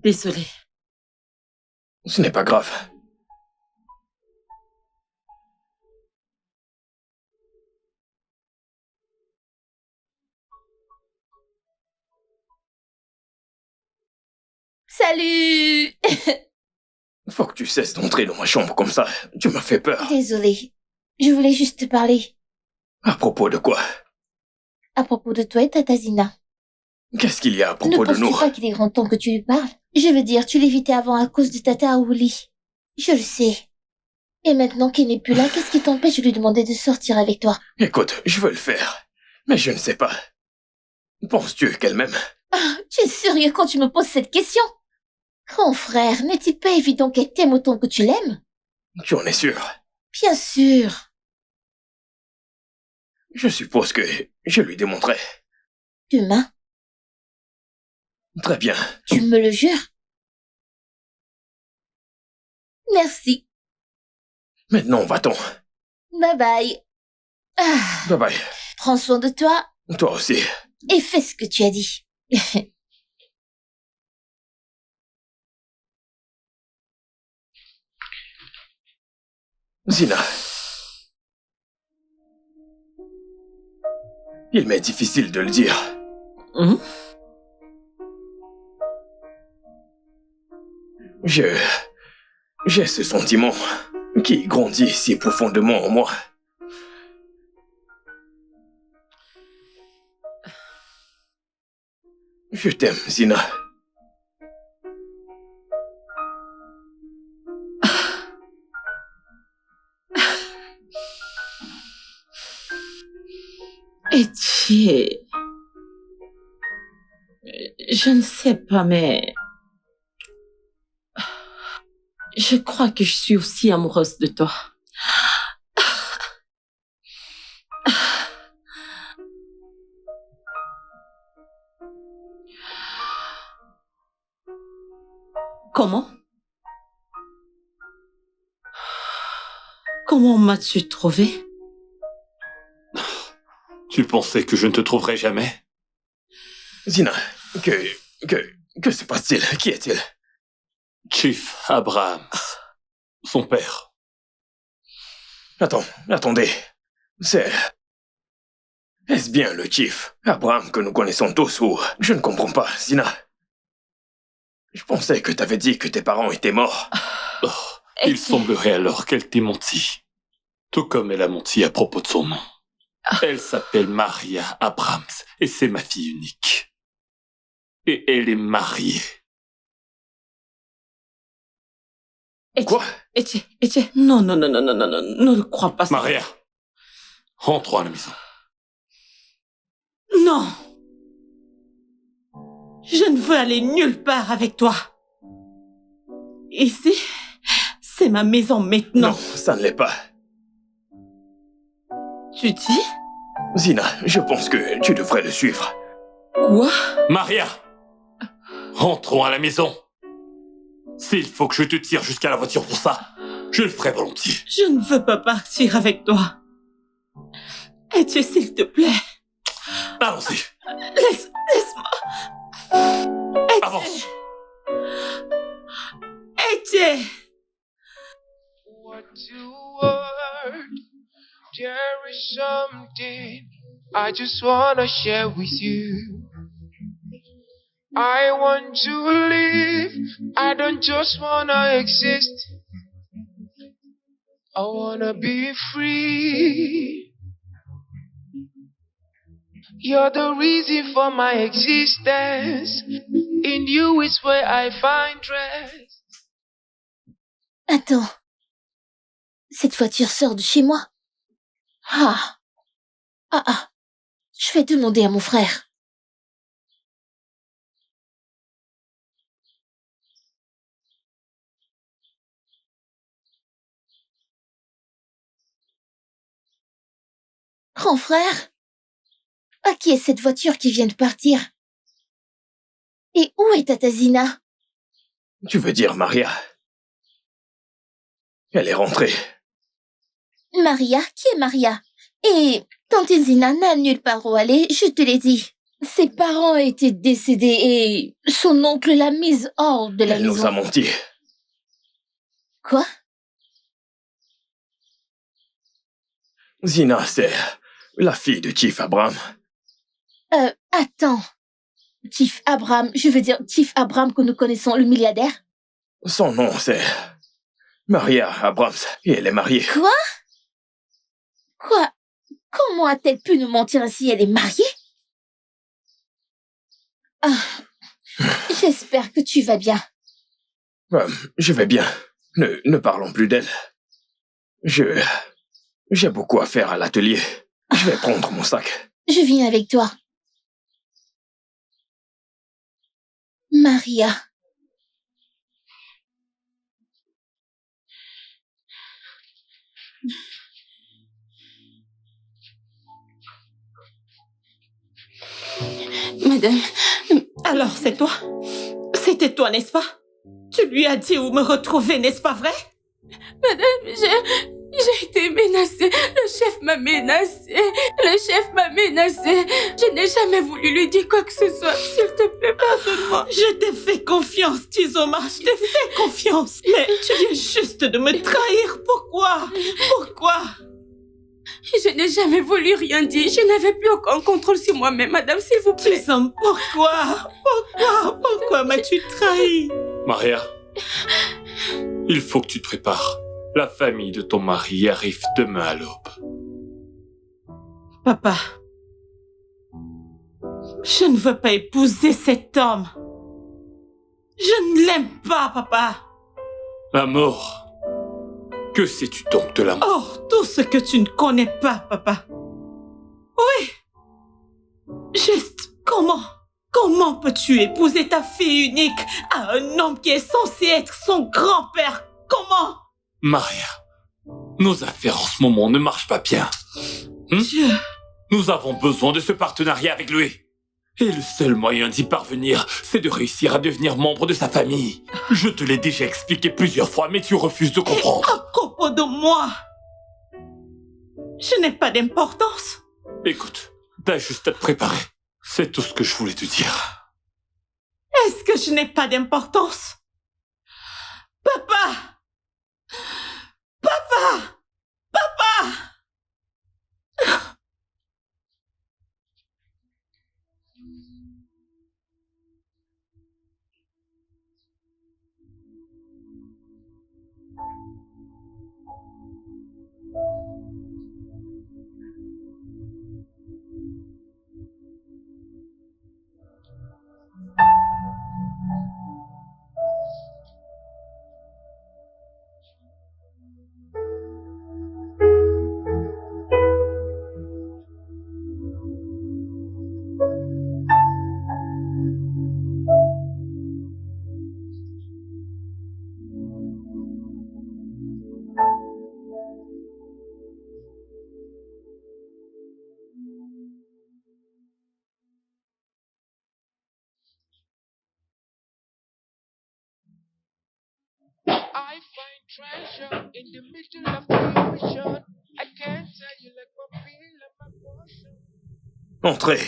Désolée. Ce n'est pas grave. Salut! Faut que tu cesses d'entrer dans ma chambre comme ça. Tu m'as fait peur. Désolée. Je voulais juste te parler À propos de quoi? à propos de toi et Tata Zina. Qu'est-ce qu'il y a à Ne propos de penses-tu nous? pas qu'il est grand temps que tu lui parles? Je veux dire, tu l'évitais avant à cause de Tata Aouli. Je le sais. Et maintenant qu'il n'est plus là, qu'est-ce qui t'empêche de lui demander de sortir avec toi? Écoute, je veux le faire. Mais je ne sais pas. Penses-tu qu'elle m'aime? Tu es sérieux quand tu me poses cette question? Grand frère, n'est-il pas évident qu'elle t'aime autant que tu l'aimes? Tu en es sûr? Bien sûr. Je suppose que je lui démontrerai. Demain, Très bien. tu me le jures? Merci. Maintenant, va-t'en. Bye bye. Ah, Bye bye. prends soin de toi Toi aussi. et fais ce que tu as dit. Zina. Il m'est difficile de le dire. Mhm. J'ai ce sentiment qui grandit si profondément en moi. Je t'aime, Zina. Etienne, je ne sais pas, mais je crois que je suis aussi amoureuse de toi. Comment? Comment m'as-tu trouvé? Tu pensais que je ne te trouverais jamais? Zina, que se passe-t-il? Qui est-il? Chief Abrams, son père. Attendez. Est-ce bien le Chief Abraham que nous connaissons tous ou... Je ne comprends pas, Zina. Je pensais que t'avais dit que tes parents étaient morts. Oh, il semblerait alors qu'elle t'ait menti. Tout comme elle a menti à propos de son nom. Elle s'appelle Maria Abrams et c'est ma fille unique. Et elle est mariée. Quoi? Etienne, non, ne le crois pas. Maria, rentrons à la maison. Non. Je ne veux aller nulle part avec toi. Ici, c'est ma maison maintenant. Non, ça ne l'est pas. Tu dis? Zina, je pense que tu devrais le suivre. Quoi? Maria, rentrons à la maison. S'il faut que je te tire jusqu'à la voiture pour ça, je le ferai volontiers. Je ne veux pas partir avec toi. Etienne, s'il te plaît. Allons-y. Laisse-moi. Avance. Etienne. What you word? There is something I just wanna share with you. I want to live. I don't just wanna exist. I wanna be free. You're the reason for my existence. In you is where I find rest. Attends. Cette voiture sort de chez moi? Ah. Je vais demander à mon frère. Grand frère? À qui est cette voiture qui vient de partir? Et où est Tata Zina? Tu veux dire Maria? Elle est rentrée. Maria? Qui est Maria? Et Tante Zina n'a nulle part où aller, je te l'ai dit. Ses parents étaient décédés et son oncle l'a mise hors de la Elle maison. nous a menti. Quoi? Zina, c'est la fille de Chief Abraham. Attends. Chief Abraham, je veux dire Chief Abraham que nous connaissons, le milliardaire? Son nom, c'est Maria Abrams, et elle est mariée. Quoi? Comment a-t-elle pu nous mentir ainsi? Elle est mariée? J'espère que tu vas bien. Je vais bien. Ne parlons plus d'elle. J'ai beaucoup à faire à l'atelier. Je vais prendre mon sac. Je viens avec toi. Maria. Madame... Alors, c'est toi? C'était toi, n'est-ce pas? Tu lui as dit où me retrouver, n'est-ce pas vrai? Madame, j'ai été menacée. Le chef m'a menacée. Je n'ai jamais voulu lui dire quoi que ce soit. S'il te plaît, pardonne-moi. Je t'ai fait confiance, Tizoma. Je t'ai fait confiance. Mais tu viens juste de me trahir. Pourquoi? Je n'ai jamais voulu rien dire. Je n'avais plus aucun contrôle sur moi-même, madame, s'il vous plaît. Tizom, pourquoi m'as-tu trahi? Maria, il faut que tu te prépares. La famille de ton mari arrive demain à l'aube. Papa, je ne veux pas épouser cet homme. Je ne l'aime pas, papa. La mort. Que sais-tu donc de la mort? Oh, tout ce que tu ne connais pas, papa. Oui. Juste, comment peux-tu épouser ta fille unique à un homme qui est censé être son grand-père? Comment? Maria, nos affaires en ce moment ne marchent pas bien. Nous avons besoin de ce partenariat avec lui. Et le seul moyen d'y parvenir, c'est de réussir à devenir membre de sa famille. Je te l'ai déjà expliqué plusieurs fois, mais tu refuses de comprendre. À propos de moi, je n'ai pas d'importance. Écoute, t'as juste à te préparer. C'est tout ce que je voulais te dire. Est-ce que je n'ai pas d'importance? Papa! I find treasure in the middle of the ocean. I can't tell you like my feel and my portion. Entrez.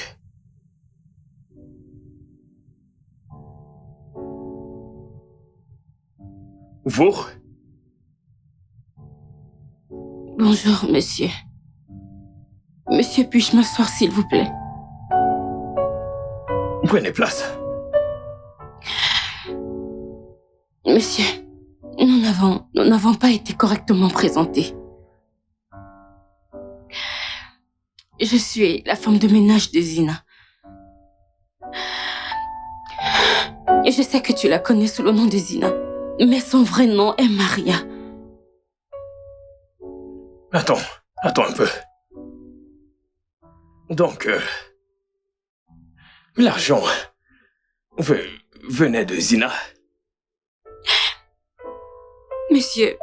Vous? Bonjour, monsieur. Monsieur, puis-je m'asseoir, s'il vous plaît? Prenez place. Monsieur, nous n'avons pas été correctement présentés. Je suis la femme de ménage de Zina. Et je sais que tu la connais sous le nom de Zina. Mais son vrai nom est Maria. Attends un peu. Donc, l'argent venait de Zina. Monsieur,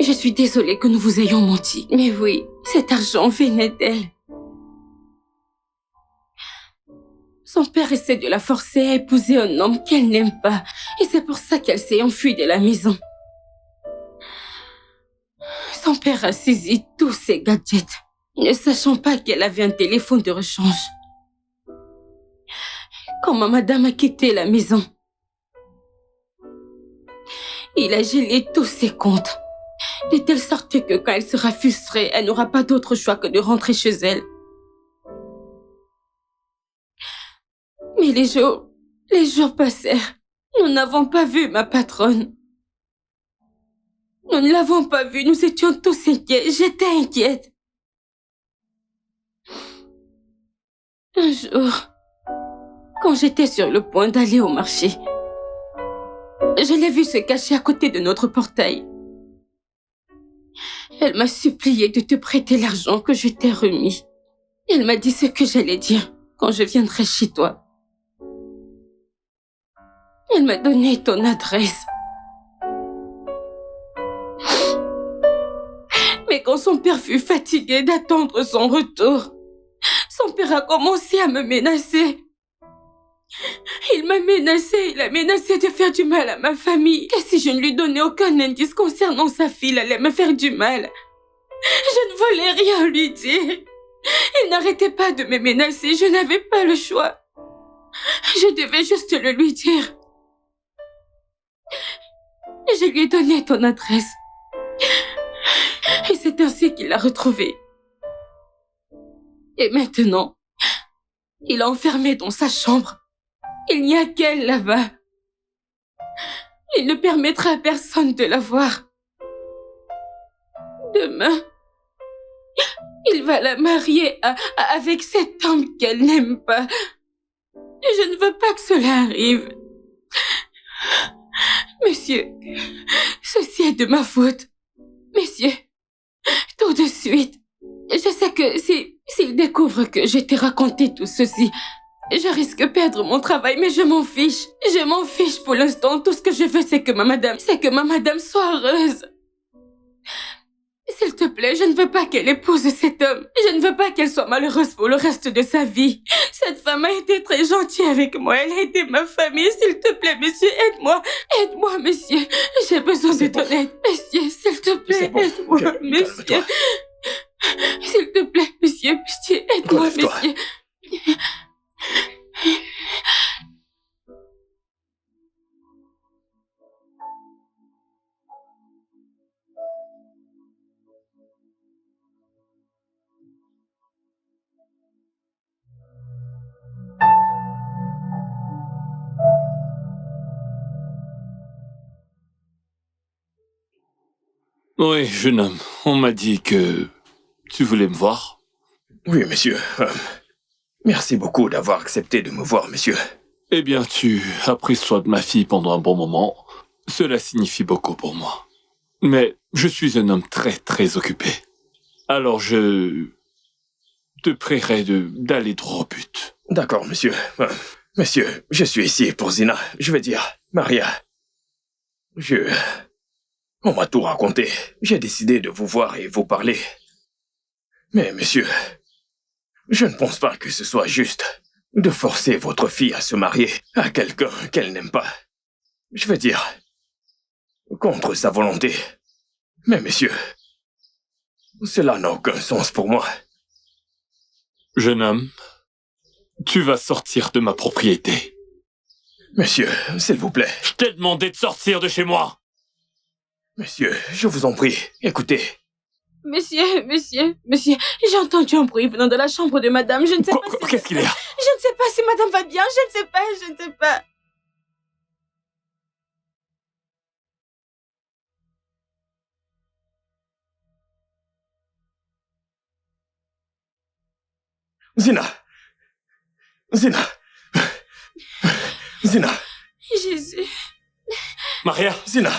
je suis désolée que nous vous ayons menti. Mais oui, cet argent venait d'elle. Son père essaie de la forcer à épouser un homme qu'elle n'aime pas. Et c'est pour ça qu'elle s'est enfuie de la maison. Son père a saisi tous ses gadgets, ne sachant pas qu'elle avait un téléphone de rechange. Quand ma madame a quitté la maison, il a gelé tous ses comptes, de telle sorte que quand elle sera frustrée, elle n'aura pas d'autre choix que de rentrer chez elle. Mais les jours passèrent. Nous n'avons pas vu ma patronne. Nous ne l'avons pas vue, nous étions tous inquiets. J'étais inquiète. Un jour, quand j'étais sur le point d'aller au marché, je l'ai vue se cacher à côté de notre portail. Elle m'a supplié de te prêter l'argent que je t'ai remis. Elle m'a dit ce que j'allais dire quand je viendrai chez toi. Elle m'a donné ton adresse. Mais quand son père fut fatigué d'attendre son retour, son père a commencé à me menacer. Il a menacé de faire du mal à ma famille. Et si je ne lui donnais aucun indice concernant sa fille, elle allait me faire du mal. Je ne voulais rien lui dire. Il n'arrêtait pas de me menacer, je n'avais pas le choix. Je devais juste le lui dire. Et je lui ai donné ton adresse. Et c'est ainsi qu'il l'a retrouvée. Et maintenant, il l'a enfermée dans sa chambre. Il n'y a qu'elle là-bas. Il ne permettra à personne de la voir. Demain, il va la marier avec cet homme qu'elle n'aime pas. Et je ne veux pas que cela arrive. Monsieur, ceci est de ma faute. Monsieur, tout de suite, je sais que s'il découvre que je t'ai raconté tout ceci, je risque de perdre mon travail, mais je m'en fiche. Je m'en fiche pour l'instant. Tout ce que je veux, c'est que ma madame soit heureuse. S'il te plaît, je ne veux pas qu'elle épouse cet homme. Je ne veux pas qu'elle soit malheureuse pour le reste de sa vie. Cette femme a été très gentille avec moi. Elle a été ma famille. S'il te plaît, monsieur, aide-moi. Aide-moi, monsieur. J'ai besoin de ton aide. Monsieur, s'il te plaît, aide-moi, monsieur. S'il te plaît, monsieur, aide-moi, monsieur. Oui, jeune homme, on m'a dit que tu voulais me voir. Oui, monsieur. Merci beaucoup d'avoir accepté de me voir, monsieur. Eh bien, tu as pris soin de ma fille pendant un bon moment. Cela signifie beaucoup pour moi. Mais je suis un homme très, très occupé. Alors je te prierai d'aller droit au but. D'accord, monsieur. Monsieur, je suis ici pour Zina. Je veux dire, Maria. On m'a tout raconté. J'ai décidé de vous voir et vous parler. Mais, monsieur, je ne pense pas que ce soit juste de forcer votre fille à se marier à quelqu'un qu'elle n'aime pas. Je veux dire, contre sa volonté. Mais, monsieur, cela n'a aucun sens pour moi. Jeune homme, tu vas sortir de ma propriété. Monsieur, s'il vous plaît. Je t'ai demandé de sortir de chez moi. Monsieur, je vous en prie, écoutez. Monsieur, j'ai entendu un bruit venant de la chambre de madame. Je ne sais pas si... Qu'est-ce qu'il y a? Je ne sais pas si madame va bien, je ne sais pas. Zina. Zina. Zina. Jésus. Maria. Zina.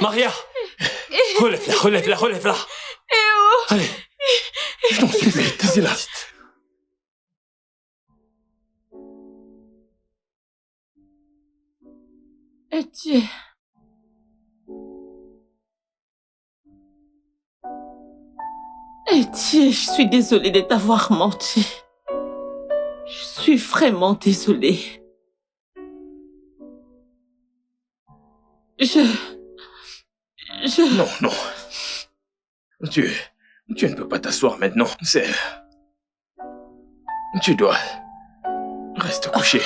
Maria. Relève-la, relève-la, relève-la. Allez. Je t'en supplie, Zina. Etienne. Etienne, je suis désolée de t'avoir menti. Je suis vraiment désolée. Non, non. Tu ne peux pas t'asseoir maintenant. Tu dois... Reste couché.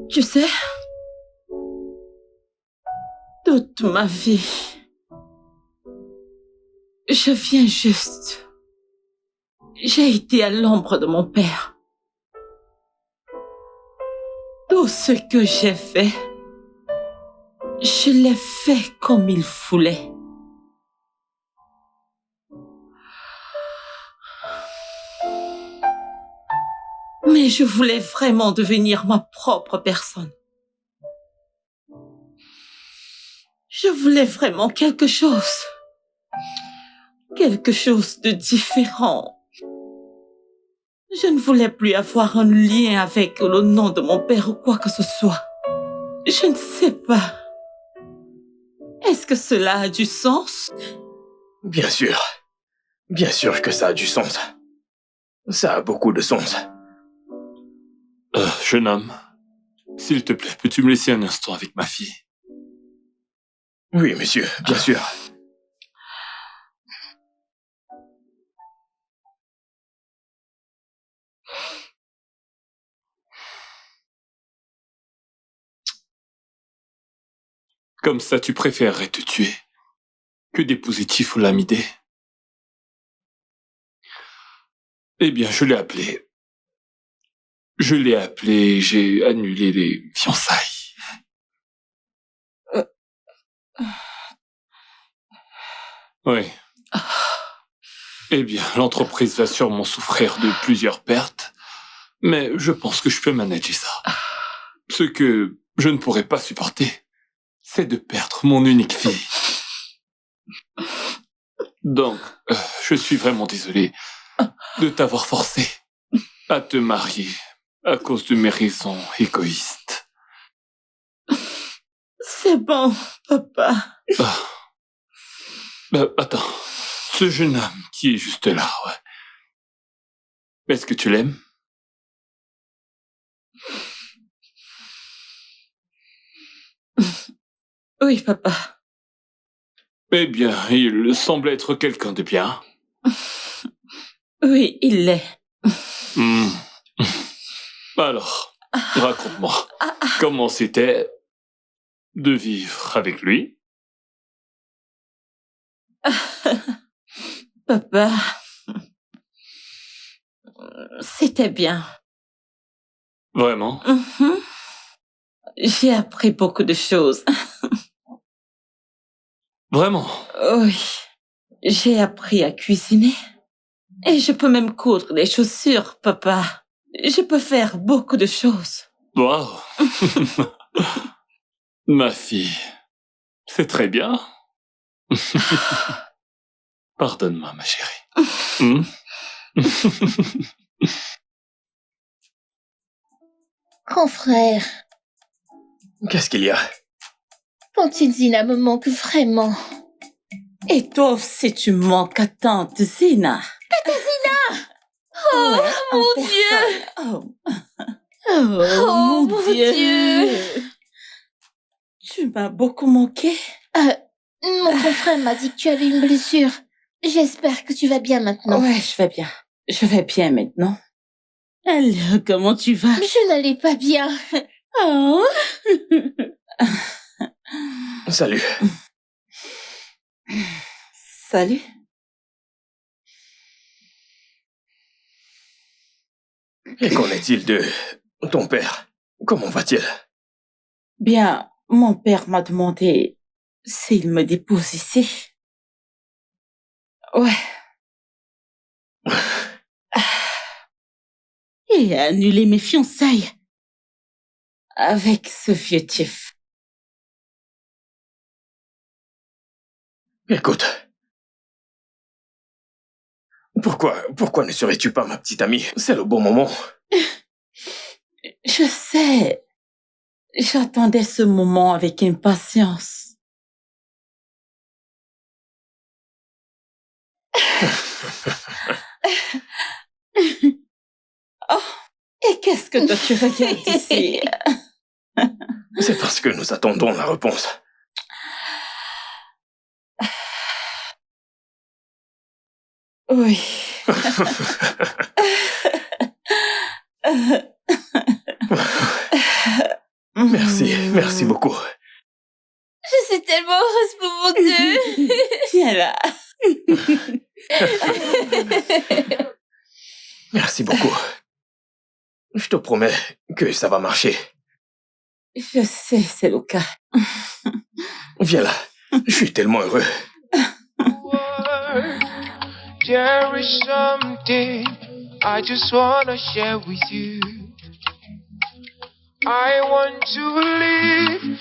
Tu sais, toute ma vie, je viens juste. J'ai été à l'ombre de mon père. Tout ce que j'ai fait, je l'ai fait comme il voulait. Mais je voulais vraiment devenir ma propre personne. Je voulais vraiment quelque chose. Quelque chose de différent. Je ne voulais plus avoir un lien avec le nom de mon père ou quoi que ce soit. Je ne sais pas. Est-ce que cela a du sens? Bien sûr. Bien sûr que ça a du sens. Ça a beaucoup de sens. Jeune homme, s'il te plaît, peux-tu me laisser un instant avec ma fille? Oui, monsieur, bien sûr. Comme ça, tu préférerais te tuer que d'épouser Tifolamidé? Eh bien, je l'ai appelé. J'ai annulé les fiançailles. Oui. Eh bien, l'entreprise va sûrement souffrir de plusieurs pertes, mais je pense que je peux manager ça. Ce que je ne pourrais pas supporter, c'est de perdre mon unique fille. Donc, je suis vraiment désolé de t'avoir forcé à te marier à cause de mes raisons égoïstes. C'est bon, papa. Attends, ce jeune homme qui est juste là, ouais. Est-ce que tu l'aimes? Oui, papa. Eh bien, il semble être quelqu'un de bien. Oui, il l'est. Alors, raconte-moi, comment c'était de vivre avec lui? Papa, c'était bien. Vraiment? J'ai appris beaucoup de choses. Vraiment? Oui, j'ai appris à cuisiner. Et je peux même coudre des chaussures, papa. Je peux faire beaucoup de choses. Wow. Ma fille, c'est très bien. Pardonne-moi, ma chérie. Grand frère, Qu'est-ce qu'il y a? Tante Zina me manque vraiment. Et toi aussi, tu manques à tante Zina. Tante Zina! Oh, Ouais, mon en Dieu! personne. Oh, mon Dieu! Tu m'as beaucoup manqué. Mon grand frère m'a dit que tu avais une blessure. J'espère que tu vas bien maintenant. Ouais, je vais bien. Je vais bien maintenant. Alors, comment tu vas? Je n'allais pas bien. Oh. Salut. Salut. Et qu'en est-il de ton père? Comment va-t-il? Bien, mon père m'a demandé s'il me dépose ici. Ouais. Et annuler mes fiançailles. Avec ce vieux Tiff. Écoute. Pourquoi ne serais-tu pas ma petite amie? C'est le bon moment. Je sais. J'attendais ce moment avec impatience. Oh, et qu'est-ce que toi tu regardes ici? C'est parce que nous attendons la réponse. Oui. Merci beaucoup. Je suis tellement heureuse pour vous deux. Viens là. Merci beaucoup. Je te promets que ça va marcher. Je sais, c'est le cas. Viens là. Je suis tellement heureux. There is something I just wanna share with you. I want to live